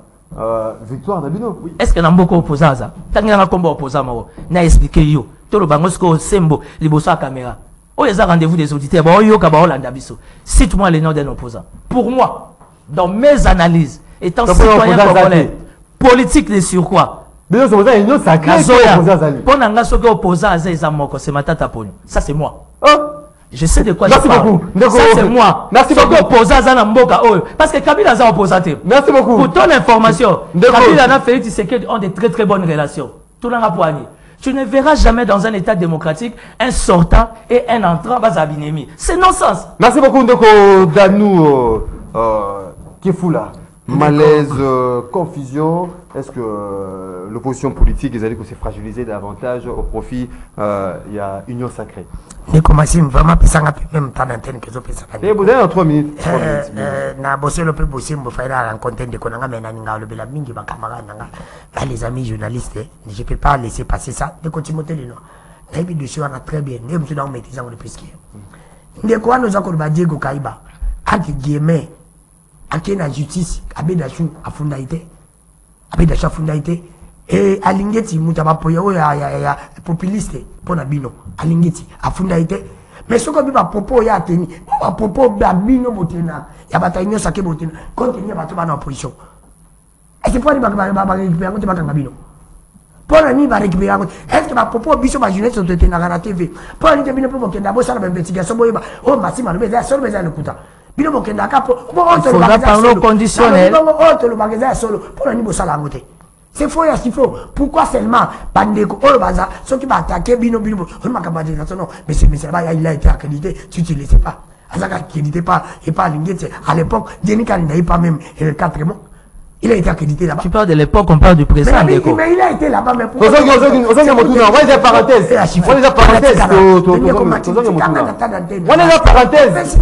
victoire d'Abino. Est-ce que Namboko opposant ça? Tant qu'il y a un combat opposant, n'a expliqué yo. Tout le bangosko sembo, libosa caméra. Oh, il y a rendez-vous des auditeurs. Bon, yo kaba Holandabiso. Cite-moi les noms d'un opposant. Pour moi, dans mes analyses, étant citoyen congolais, politique de sur quoi? Mais c'est une union sacrée. C'est ma tata pogno. Ça c'est moi. Oh. Je sais de quoi Merci je parle. beaucoup. Ça c'est moi. Merci beaucoup. Parce que Kabila a opposé. Merci beaucoup. Pour ton information, Kabila et Félix Tshisekedi ont de très très bonnes relations. Tout le monde. Tu ne verras jamais dans un état démocratique un sortant et un entrant bas à Binemi. C'est non-sens. Merci beaucoup Ndeko Danou qui est fou là. Malaise, confusion. Est-ce que l'opposition politique, ils allaient que c'est fragilisé davantage au profit il y a union sacrée? Ndeko Maxime, vraiment, même temps d'antenne que je peux savoir. Et vous avez en 3 minutes. Na bossé le peu possible pour faire la rencontre de Konanga, mais Naninga, le Belamingi, ma camarade, les amis journalistes, je ne peux pas laisser passer ça. De continuer le nom. Et dessus, on a très bien. Nous sommes dans le maîtrisant le plus. Ndeko, nous avons Diego Kaiba, entre guillemets, à qui la justice, à Bédachou, à Fundaïté, à Bédachou, à Fundaïté, et à Lingeti, Moutaba Poyo, à populiste, pour Nabino, à Lingeti, à Fundaïté. Mais ce qu'on dit, Popo, il y a tenu, Popo, Babino, Motena, il y a Bataillon, Sake, Motena, continue à battre en opposition. Et c'est pour les récupérer, on te bat en Babino. Pour les récupérer, est-ce que ma Popo, Bisso, ma jeunesse, sont tenus à la TV? Pour les récupérer, pour qu'il y ait une investigation, oh, Massima, le bézard, seul bézard, le couteau. Conditionnel. C'est faux, c'est faux. Pourquoi seulement Bandeko, ceux qui vont attaquer Bino, mais il a été accrédité, tu ne le sais pas. Accrédité pas, et pas à l'époque, Denika n'avait pas même 4 mois. Il a été accrédité là-bas. Tu parles de l'époque, on parle du président. Mais il a été là-bas, mais pourquoi? On va les parenthèses. On les a parenthèses. On les a parenthèses.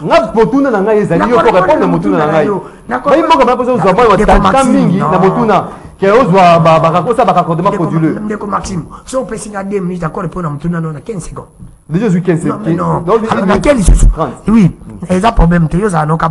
On a Motuna Nanga, ils allaient pour répondre à Motuna Nanga. Mais il faut que vous ayez Motuna. ozwa bakakosa bakakodema frauduleux. Ndeko Maxime, si on peut signer 2 minutes encore pour nous tourner dans 15 secondes. Déjà je 15 secondes. Non, dans quel issue? Oui, il y a un problème, tu as un cas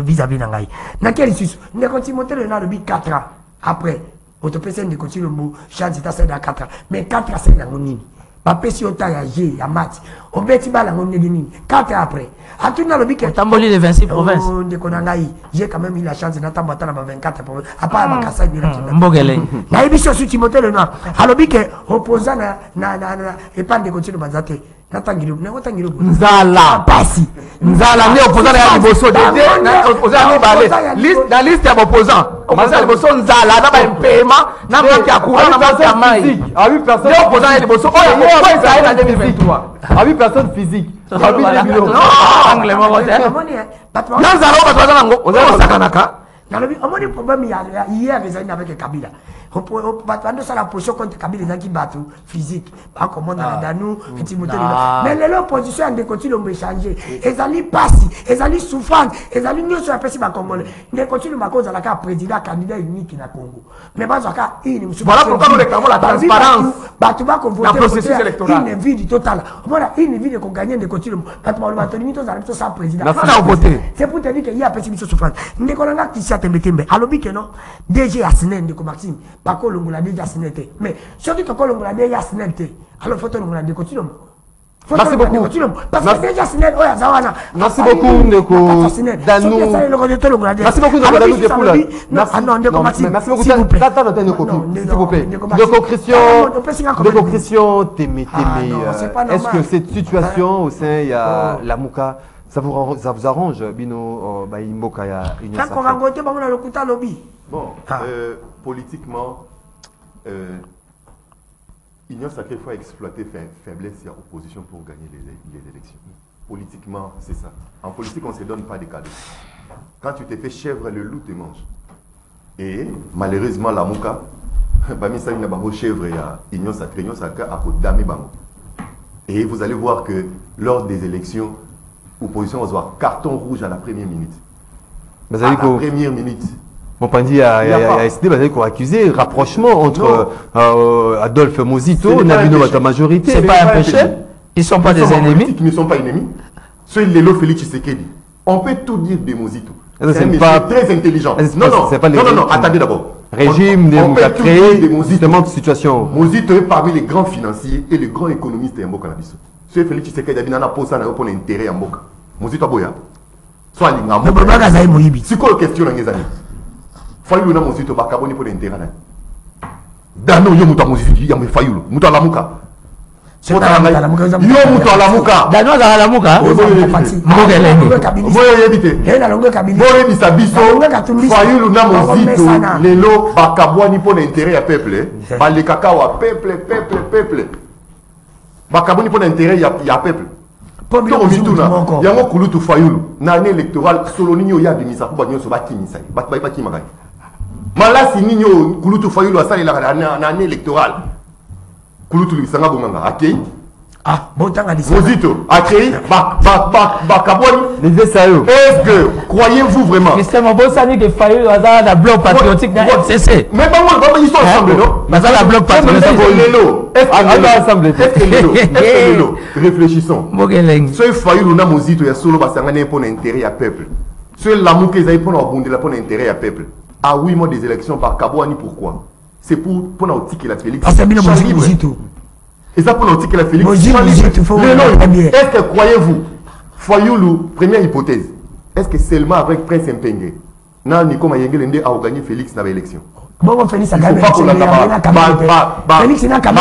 vis-à-vis de Nangaï. Dans quel issue? Ndeko Timothée le depuis 4 ans. Après, on te peut de continuer le mot, chance c'est dans 4 ans. Mais 4 ans c'est dans mon papa si on t'a agi à match on bêti bala on est demi 4 ans après à tout dans le bique Tamboli les 26 provinces de Konangaï j'ai quand même eu la chance d'attendre dans 24 provinces à part ma casse Mbogele na émission sur Timothée le noir à le bique opposant na et pas de continuer bazate natangiro na otangiro nzala pasi nzala ni opposant ya liboso dede na opposant ni balé liste na liste ya opposant opposant liboso nzala na ba impema na maki akura na maki amai a 8 personnes ni opposant ya liboso oyo ko ça est en 2023 a 8 personnes physiques a 8 millions non angle mo bote nzala o batwa nango ozala sakanaka na lobi omoni problème ya hier les amis avec Kabila batando ça la position contre Kabila dans qui battu physique pas comment dans nous petit moteur mais l'opposition de continue de changer ils allaient passer ils allaient souffrance ils allaient nous sur la congolais de continue ma cause à la carte président candidat unique na Congo mais pas ça voilà pourquoi nous réclamons la transparence battu va voter processus électoral une vie totale voilà une vie de qu'on gagner de continue battu va tenir tous à ça président c'est pour te dire qu'il y a petit souffrance ne connait qui s'est embêté alobi que non DG Asinen de Maxime pas que l'on l'a déjà signé mais surtout que l'on l'a déjà signé alors faut que l'on l'a décoté merci beaucoup parce que déjà signé oya zawana merci beaucoup Ndeko Danou merci beaucoup Ndeko Danou de Poula ah non Ndeko Maxime merci beaucoup tata Ndeko s'il vous plaît Ndeko Christian Témé est-ce que cette situation au sein il y a la Mouka ça vous arrange bino Imboka ya Union Sacrée. Quand on rencontre bon on a le couteau lobby. Bon, politiquement Union Sacrée faut exploiter faiblesse et opposition pour gagner les élections. Politiquement, c'est ça. En politique, on ne se donne pas des cadeaux. Quand tu te fais chèvre, le loup te mange. Et malheureusement, la Mouka, Bamisa n'a pas chèvre et Union Sacrée a damé Bango. Et vous allez voir que lors des élections, l'opposition va avoir carton rouge à la première minute. À la première minute. Mon pandi a essayé de accuser rapprochement entre Adolphe Mozito et Nabino Wata majorité. C'est pas un péché. Ils ne sont pas des ennemis. Ils ne sont pas ennemis. C'est Lelo Félix Tshisekedi. On peut tout dire de Mozito. C'est pas très intelligent. Non, attendez d'abord. Régime de créer justement de situation. Mozito est parmi les grands financiers et les grands économistes de Mboka Nabiso. C'est Félix Tshisekedi a dit nana posa na pour intérêt à Mboka. Mozito aboya. Soit linga Mboka. C'est quoi la question dans les années? Fayulu na Mozito bakaboni pour intérêt na. Dano yo muta Mozito ya me Fayulu. Muta la Muka. Yo muta la Muka. Dano za la Muka. Moyo yebite. Moyo bisabiso. Fayulu na Mozito lelo bakaboni pour intérêt à peuple. Ba le cacao à peuple. Bakaboni pour intérêt ya peuple. Yango kulutu Fayulu na année électorale solo ninyo ya bimisa ko banyo so bakimisa ba kimaka malasi ninyo kulutu Fayulu asali la na année électorale kulutu lisanga bonganga akei bon tanga disa Mozito akei bakaboni les SAE. Est-ce que croyez-vous vraiment Christian Mabosani que Fayulu a la bloc patriotique na FCC mais ils sont ensemble non mais ça la bloc patriotique est-ce que Lelo réfléchissons Mogeleng ce Fayulu na Mozito ya solo basangane pour intérêt à peuple ce Lamuka ils pour abonder pour intérêt à peuple à 8 mois des élections par Kabouani pourquoi c'est pour ticket la Félix Mozito et ça pour ticket la Félix est-ce que croyez-vous Fayulu première hypothèse est-ce que seulement avec Prince Mpenge na Nico Mayengele a gagné Félix dans l'élection bon Félix a gagné Félix n'a qu'à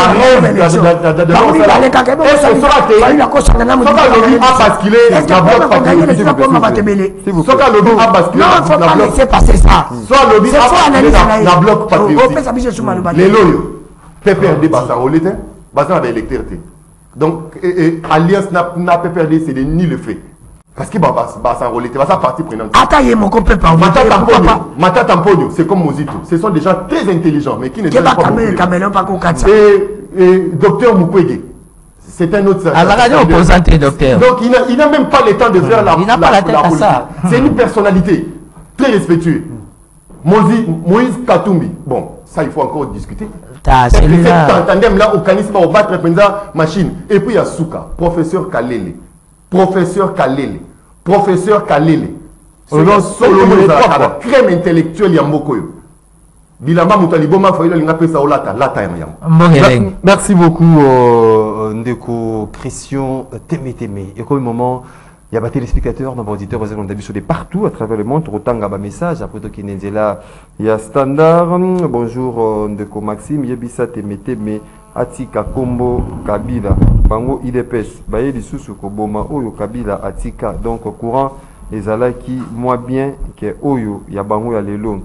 donc alliance n'a pas perdu c'est de ni le fait parce que s'enrôler c'est sa partie prenante. Attendez mon copain par Mata Tamponio c'est comme Mozito ce sont des gens très intelligents mais qui ne sont pas et docteur Mukwege c'est un autre docteur donc il n'a même pas le temps de faire la politique c'est une personnalité très respectueuse Moïse Katumbi bon Ça, il faut encore discuter. Celui-là. Tandem là, au canis, au battre machine. Et puis il y a Souka, professeur Kalele. Professeur Kalele. Professeur Kalele. C'est la crème intellectuelle Yambokoyo. Bilama Moutaliboma, Faïla Lingapé Saolata, Lata Yam. Merci beaucoup, Ndeko, Christian, Témé. Et comme moment, il y a des téléspectateurs, nos auditeurs, aux de partout à travers le monde. Autant de messages, après tout qui n'est là, il y a Standard. Bonjour, Ndeko Maxime, Yebisa Témé, Atika Kombo Kabila, Bango IDPS, Baye Lisusu Koboma, Oyo Kabila, Atika, donc courant, les alaki, moi bien, que Oyo, Yabango Yalelo.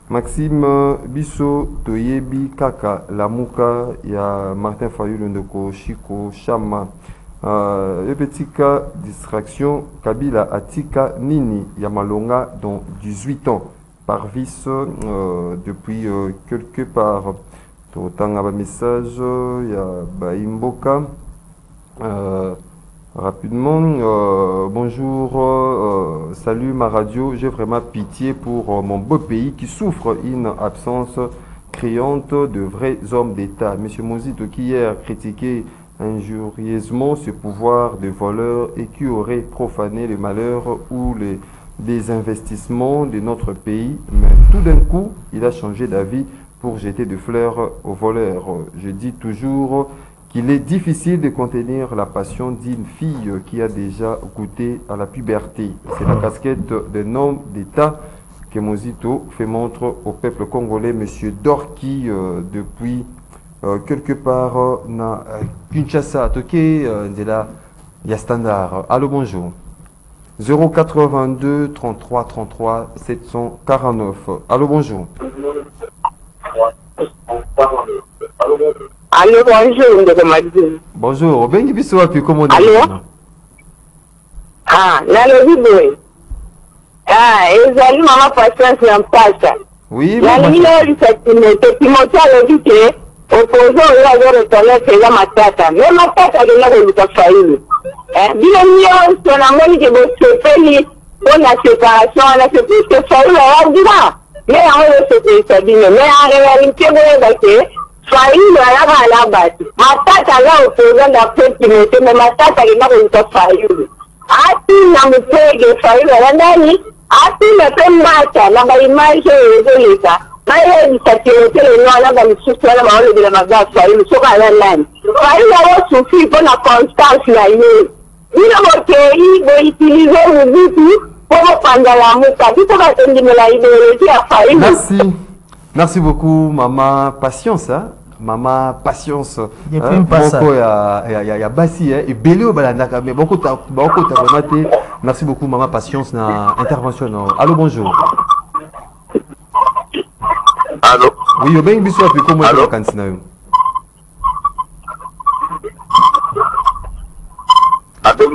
Maxime Bisso, Toyebi, Kaka, Lamuka, il y a Martin Fayou, Ndeko, Chico, Chama. Ebetika, distraction, Kabila Atika Nini Yamalonga dans 18 ans, par vice depuis quelque part. Autant à message, il y a Baimboka. Rapidement, bonjour, salut ma radio, j'ai vraiment pitié pour mon beau pays qui souffre une absence criante de vrais hommes d'État. Monsieur Mozito qui hier critiqué injurieusement ce pouvoir de voleurs et qui aurait profané les malheurs ou les désinvestissements de notre pays, mais tout d'un coup, il a changé d'avis pour jeter des fleurs aux voleurs. Je dis toujours qu'il est difficile de contenir la passion d'une fille qui a déjà goûté à la puberté. C'est la casquette d'un homme d'État que Mozito fait montre au peuple congolais, Monsieur Dorki, depuis quelque part na Kinshasa, toqué de là, il y a Standard. Allô, bonjour. 082 33 33 749. Allô, bonjour. Allô, bonjour, Ndeko Maxime. Bonjour, Bengi Bissoa, puis comment on dit? Allô? Ah, nalobi boy. Ah, ezali maman Patience Nampasa. Oui, maman. Nalobi Timothée alobi ke opposant oyo azoreconnaître eza matata. Mais matata alinga koluka faili. Bino nyonso namoni ke bosepeli mpona séparation wana, c'est plus que faili aya droit. Mais yango yosepelisa bino. Mais en réalité boyeba ke faili ayaka ala bato. Matata aza opposant d'après Timothée, mais matata alinga koluka faili. Atina mutege faili aya ndani. Atina pe mata na baimage ezoleka. Bayebisa Timothée lelo ala bamisusu wana baolobela mabe faili soki ala nani. Faili aosufri mpona constance na ye. Bino bokei boutilize mobutu pour prendre la Merci. Merci beaucoup, Maman Patience. Hein? Maman Patience. Il y a Bassi et Béléo Balandaka. Mais beaucoup de merci beaucoup, Maman Patience, na intervention. Allô, bonjour. Allô. Oui, il y a bien Bissou, puis comment est-ce que vous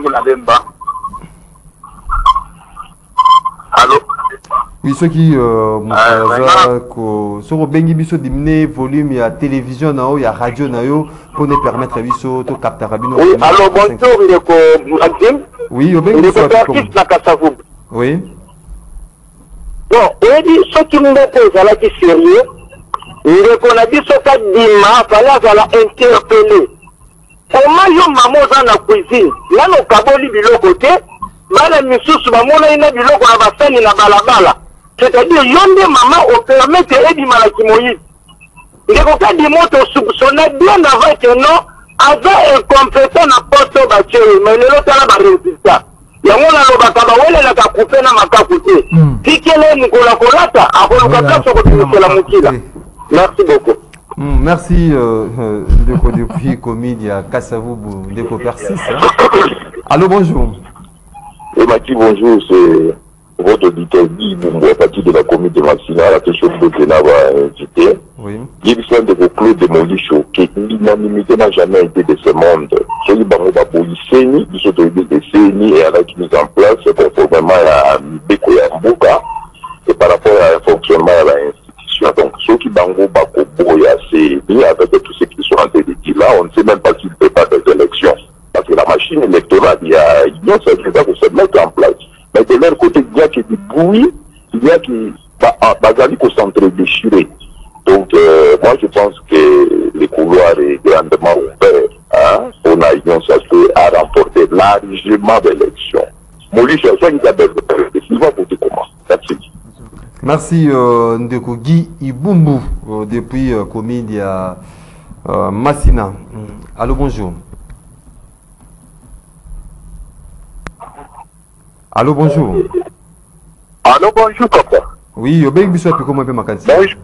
Allô. Oui, ceux qui sont bengi biso diminuer volume, il y a télévision, il y a radio pour nous permettre biso to capter rabino. Oui, allô, bonjour, Ndeko Maxime. Oui, au bengi biso. Oui. Bon, on dit ce qui me pose à la question sérieux. Ndeko na biso ka dima fala la interpeller. Comment yo maman dans la cuisine, là no kaboli biloko te. Bala misusu bamona ina biloko na basani na balabala. C'est-à-dire yonde maman au permettre edi malaki moyi. Ndeko ka di moto soupçonné bien avant que non avait incompétent na poste bacheli mais le lotala ba résultat. Yango na lobaka ba wele na ka couper na makaku te. Tikele nikola kolata akoluka place ko timisela mukila. Merci beaucoup. Merci Ndeko depuis Comide à Kassavoubou, Ndeko Persis. Allô, bonjour. Maki, bonjour, c'est votre auditeur Guy Boumbo, à partir de la commune de Maxina, la question de Kenava invité. Oui. Il y a de vos clés de Molicho, que l'unanimité n'a jamais été de ce monde. Celui Bangoba Boliseni, ils sont autorisés de CENI et avec mise en place, conformément à Mbeko Yambuka, et par rapport à un fonctionnement à l'institution. Donc, ceux qui Bangoba Koboya CENI, avec tous ceux qui sont en train de dire là, on ne sait même pas s'ils préparent des élections. Parce que la machine électorale, il y a se mettre en place. Mais de leur côté, il y a qui du bruit, il y a qui va s'entre-déchirer. Donc, largement d'élection. Maurice, je suis voter comment? Merci. Merci Ndeko Guy Ibumbu depuis commune de Massina. Allô, bonjour. Allô, bonjour. Allô, bonjour, papa. Oui, Obeng Bissou, comment peut m'accueillir? Bonjour.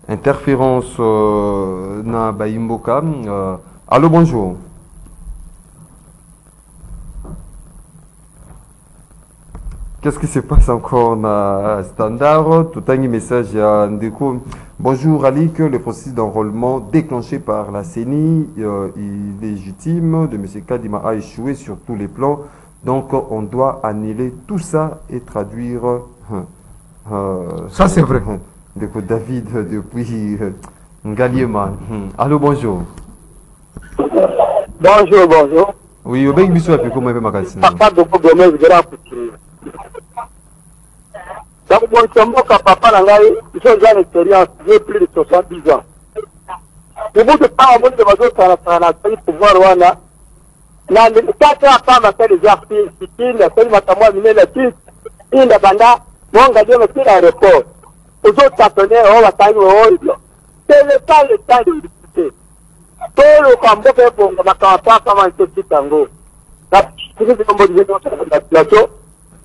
Interférence na Baimboka. Allô, bonjour. Qu'est-ce qui se passe encore dans Standard? Tout un message à Ndeko. Bonjour Ali, que le processus d'enrôlement déclenché par la CENI illégitime de M. Kadima a échoué sur tous les plans. Donc on doit annuler tout ça et traduire. Ça c'est vrai. Ndeko David depuis Ngaliema. Allô, bonjour. Bonjour, bonjour. Oui, Obeng Bissou a pu comment il peut m'accueillir? Papa de Gomez, grand petit. Donc, mon papa, j'ai une expérience, j'ai plus de 70 ans. Au bout de temps, au bout de pouvoir, na tata hapa masali za fikini na sema kama minela tisi inda banda mwanga ndio kila aeroport uzo tatone au watani wao c'est pas le temps de discuter tolo kambo pe bonga makawapa kama nchi tango na kile kombo de la plateau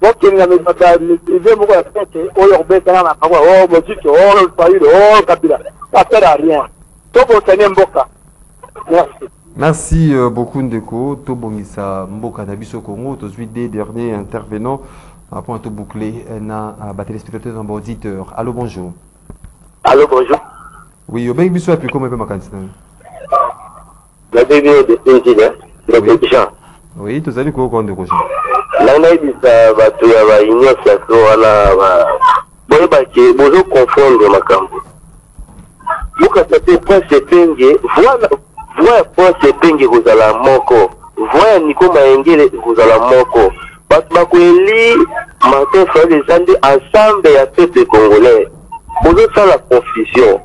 donc il y a mes batailles ils veulent me répéter au yorbe kana na kwa oh moziki oh faïdo oh kabila ça sert à rien to bo mboka. Merci. Merci beaucoup Ndeko. Tobongisa Mboka Nabiso Congo. Tous des derniers intervenants. Après tout boucler, na téléspectateurs en auditeur. Allô, bonjour. Allô, bonjour. Oui, au Béni Bissou, comment peut m'accueillir? La BBO de Saint-Gilles, le petit Jean. Oui, tu sais quoi on de projet. Là, on a dit ça, tu as une association, bonjour, confondre ma camp. Vous, quand c'est pas ce pingue, voilà. Voyez pas ces pingues vous à la moko. Voyez Nico Maengele vous à la moko. Parce que Makweli, Martin frère des Andes ensemble et à peuple congolais. Vous avez ça la confusion.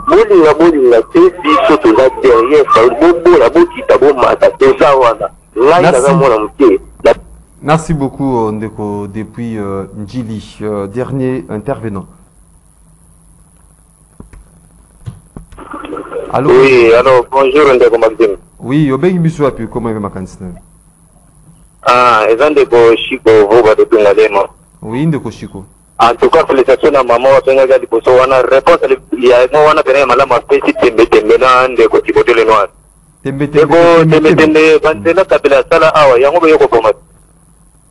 Bolinga, c'est biso tout là derrière. La boutique à bon matin. C'est ça, voilà. Merci beaucoup Ndeko depuis Ndjili. Dernier intervenant. Allô? Oui, alors bonjour Ndeko Maxime. Oui, Obeng Bissou a pu comment il va m'accueillir? Ah, et Ndeko Chico, vous va depuis Ngalema. Oui, Ndeko Chico. En tout cas, félicitations à maman, on a dit pour ça, on a réponse, il y a un on a bien malama petit tembe na Ndeko Chico le noir. Tembe, bandela kabila sala awa, yango yoko pomat.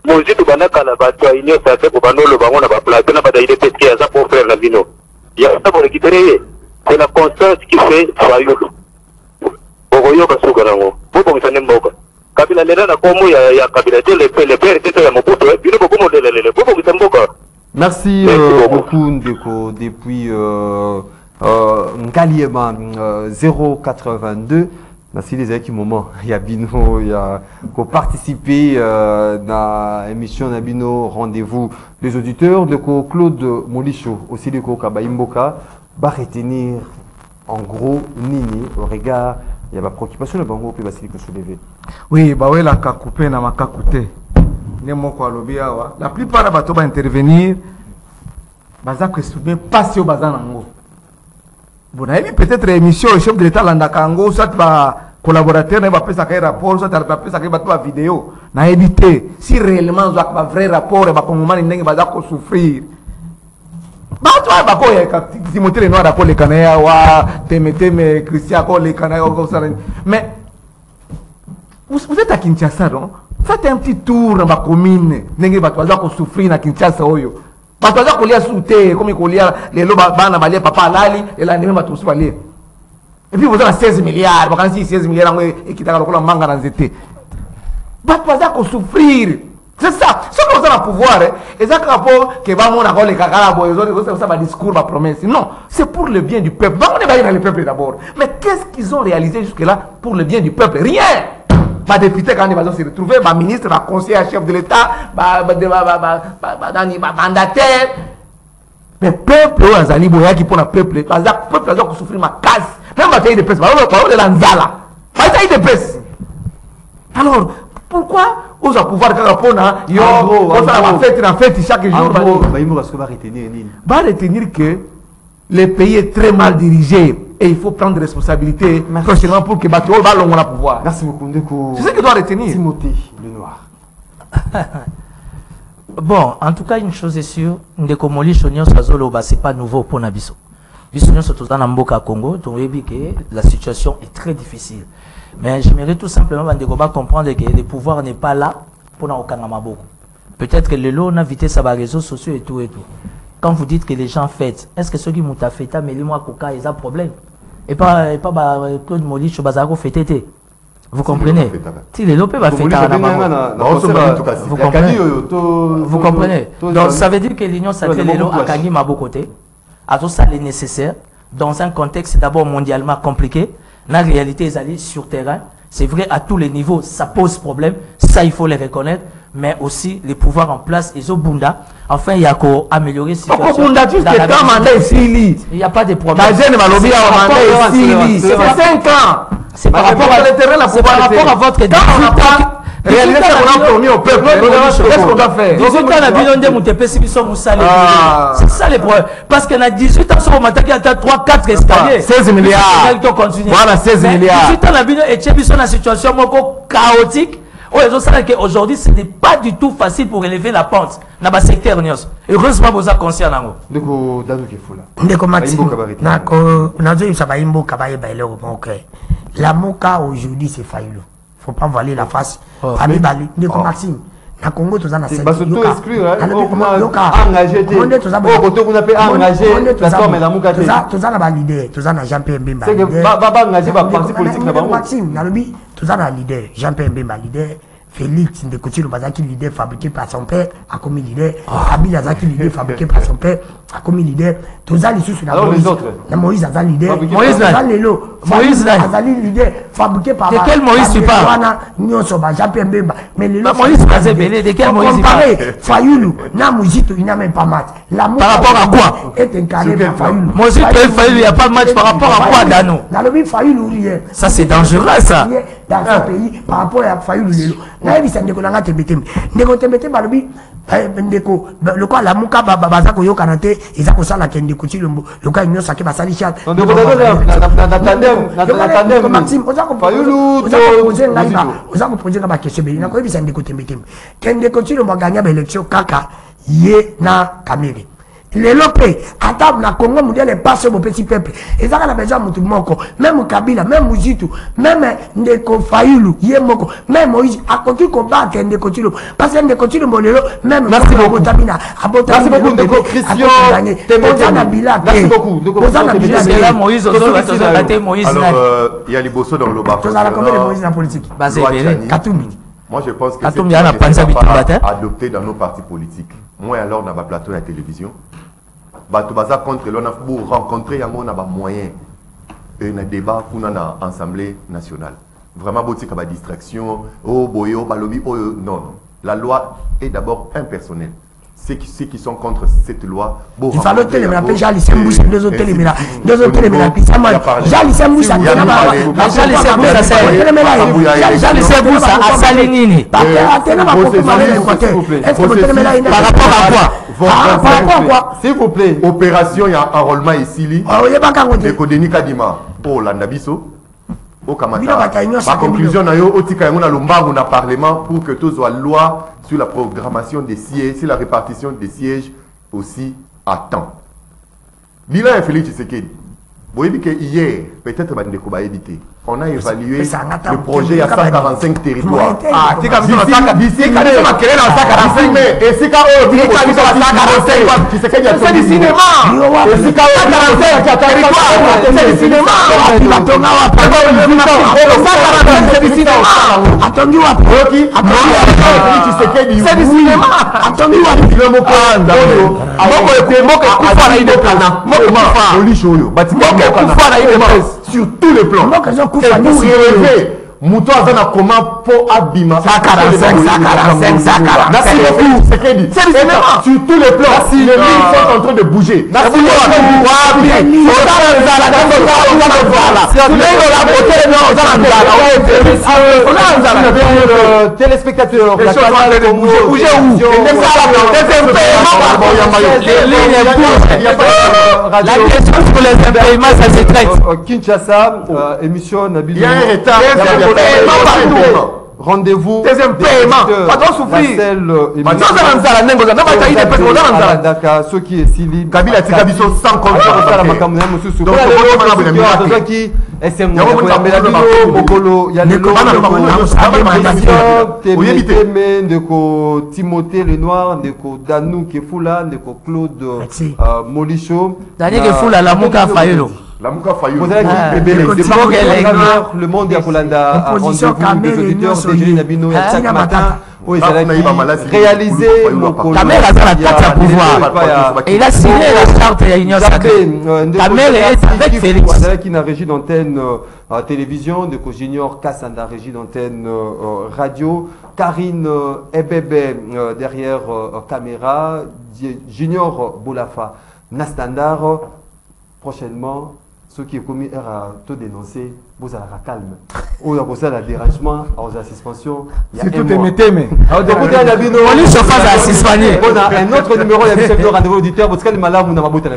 Mozitu banaka la batwa inyo sa te ko banolo bango na ba place na bada ile pesquer ça pour faire la vino. Il y a ça pour récupérer. C'est la constance qui fait Fayou. Bogoyo Basugarango. Bobo Sanemboka. Kabila Lena Komo ya Kabila, le père était à Mobutu, puis le Bobo de Bobo Samboka. Merci beaucoup Ndeko depuis Ngaliema 082. Merci les amis qui moment. Il y a Bino, il y a participé à l'émission Nabino Rendez-vous les auditeurs de Claude Molicho, aussi de Kabaimboka. Va retenir en gros Nini au regard il y a ma préoccupation de bango puis basili que soulever. Oui, bah ouais la kakoupe na makakute. Nemo kwa lobia wa. La plupart des bateaux va intervenir. Baza que souben passer au bazan nango. Bon, peut-être émission le chef de l'état landa kango soit va collaborateur na va pesa ka rapport soit va pesa ka bateau vidéo na éviter si réellement va vrai rapport ba kongomani ndenge baza ko souffrir. Batwa bako ya Timothée le noir rapport les canaya wa Temete Christian ko les canaya ko ça. Mais vous êtes à Kinshasa non? Faites un petit tour dans ma commune ndenge batwa za ko souffrir na Kinshasa oyo. Batwa za ko lia souté comme ko lia les loba bana balia papa lali et la ndeme batu balia. Et puis vous avez 16 milliards, quand si 16 milliards et qui t'a la manga dans zété. Batwa za ko souffrir. C'est ça, ce que vous avez à pouvoir, et ça rapport que va mon avoir les cacarabos, ça va discours, ma promesse. Non, c'est pour le bien du peuple. On va dans le peuple d'abord. Mais qu'est-ce qu'ils ont réalisé jusque-là pour le bien du peuple? Rien. Ma député, quand il va se retrouver, ma ministre, ma conseiller chef de l'État, ma mandataire. Mais peuple, Azali Boya qui pour le peuple, le peuple a souffert ma casse. même bataille de presse parole de l'anzala bataille de presse. Alors pourquoi on va pouvoir répondre yo on va fête chaque jour va retenir que le pays est très mal dirigé et il faut prendre responsabilité prochainement pour que Bateau va l'on pouvoir. Merci beaucoup Ndeko. C'est ce que doit retenir Timothée Lenoir. Bon, en tout cas, une chose est sûre, Ndeko Moli Chonyo Sazoloba, c'est pas nouveau pour Nabiso. Bisonyo surtout dans Mboka Congo, donc la situation est très difficile. Mais j'aimerais tout simplement comprendre que le pouvoir n'est pas là pour n'aucun Maboko. Peut-être que le lot a invité sur les réseaux sociaux et tout et tout. Quand vous dites que les gens fêtent, est-ce que ceux qui m'ont fait, mais les mois Koka, ils ont un problème? Et pas Claude Moli Chobazaro fêté. Vous comprenez? Si les lopés va fêter vous comprenez? Donc ça veut dire que l'Union sacrée les lots a gagné ma beau côté. À tout ça les nécessaire dans un contexte d'abord mondialement compliqué. La réalité est allée sur terrain. C'est vrai à tous les niveaux, ça pose problème. Ça il faut les reconnaître. Mais aussi les pouvoirs en place, ils ont bunda. Enfin, il y a qu'à améliorer la situation. Il n'y a pas de problème. C'est 5 ans. C'est par rapport à votre 18 ans. Réaliser qu'on a promis au peuple. Qu'est-ce qu'on doit faire? 18 ans, c'est ça le problème. Parce qu'on a 18 ans, on m'a attaqué à 3-4 escaliers. 16 milliards. Voilà, 16 milliards. 18 ans, on a une situation chaotique. Aujourd'hui, ce n'est pas du tout facile pour élever la pente dans le secteur. Heureusement, vous êtes conscient. La Moka aujourd'hui, c'est Fayoulou. Il ne faut pas voiler la face. Maxime. Na Congo, tu as engagé. Félix Ndekouti le Bazaki leader fabriqué par son père a commis leader. Abil Azaki leader fabriqué par son père a commis leader. Tous les sous sur alors les autres. Moïse Azali leader. Moïse Azali leader fabriqué par. De quel Moïse tu parles? Mais le Moïse Azebele de quel Moïse tu parles? Fayoulou na Mouzito il n'a même pas match. Par rapport à quoi? Est incarné par Fayoulou. Moïse Fayoulou il n'y a pas de match par rapport à quoi Dano? Ça c'est dangereux ça. Dans ce pays par rapport à Fayoulou. Nayebi ndeko nanga tembeteme ndeko tembeteme balobi ndeko lokwa la muka baza ko yoka nate eza ko sala ke ndeko tilombo lokwa nyo sake basali chat ndeko tandem Maxime oza ko poser ba question beli na ko yebisa ndeko tembeteme ke ndeko tilombo gagner ba élection kaka ye na Kamere lelo pe ata na Congo mondial passe au petit peuple ezaka na besoin mutu moko même Kabila même Muzitu même ndeko Fayoulou ye moko même Moïse akoki ko battre ndeko Tilo parce que ndeko Tilo lelo même merci beaucoup Tabina merci beaucoup ndeko Christian merci beaucoup Moïse alors il y a Liboso dans le bas Moïse en politique Katumbi. Moi, je pense que c'est adopté dans nos partis politiques. Moi, alors, on a un plateau à la télévision. Batubaza contre l'on a pour rencontrer un moyen et un débat pour une assemblée nationale. Vraiment, il y a une distraction. Oh, boyo, balobi, oh, non. La loi est d'abord impersonnelle. Ceux qui sont contre cette loi. Il fallait que les gens les Sembous, deux autres éléments. Deux autres éléments. Jali Sembous, ça par rapport à quoi? S'il vous plaît. Opération, il y a enrôlement ici. De Kodeni Kadima. Oh, l'Andabiso. Au Kamata. Ma conclusion, on a Parlement pour que tout soit loi sur la programmation des sièges, sur la répartition des sièges aussi à temps. Bilan Félix Tshisekedi. Vous voyez que hier, peut-être on a évalué le projet à 145 territoires. D'ici sur tous les plans. Et pour y relever Mouton a comment pour Abima. 145. Merci beaucoup. Sur tous les plans, les lignes sont en train de bouger. Merci téléspectateurs, la question pour les impayements, ça se traite. Kinshasa, émission Nabili. Il y a un retard. Rendez-vous. Deuxième paiement. Pas trop souffrir. Ceux qui est Sili. Kabila Tikabiso sans compte. Timothée Lenoir, Ndeko Danou Kefula, Ndeko Claude Molicho. Daniel Kefula, la Mouka Fayelo. La Mouka Fayou. Le monde est Kolanda. Rendez-vous des auditeurs de Génie Nabino chaque matin. Réalisé ta mère a la carte à pouvoir. Et il a signé la charte de l'Union sacrée. Ta mère est avec Félix. Qui n'a régie d'antenne télévision, de Junior Kassanda, régie d'antenne radio. Karine Ebebe derrière caméra. Junior Boulafa Nastandar. Prochainement, ceux qui ont commis erreur à te dénoncer, vous allez la calme. Ou dans le dérangement, aux suspension. Si tout est mété, mais. On a un autre numéro de rendez-vous auditeur, parce que le malade, vous n'avez pas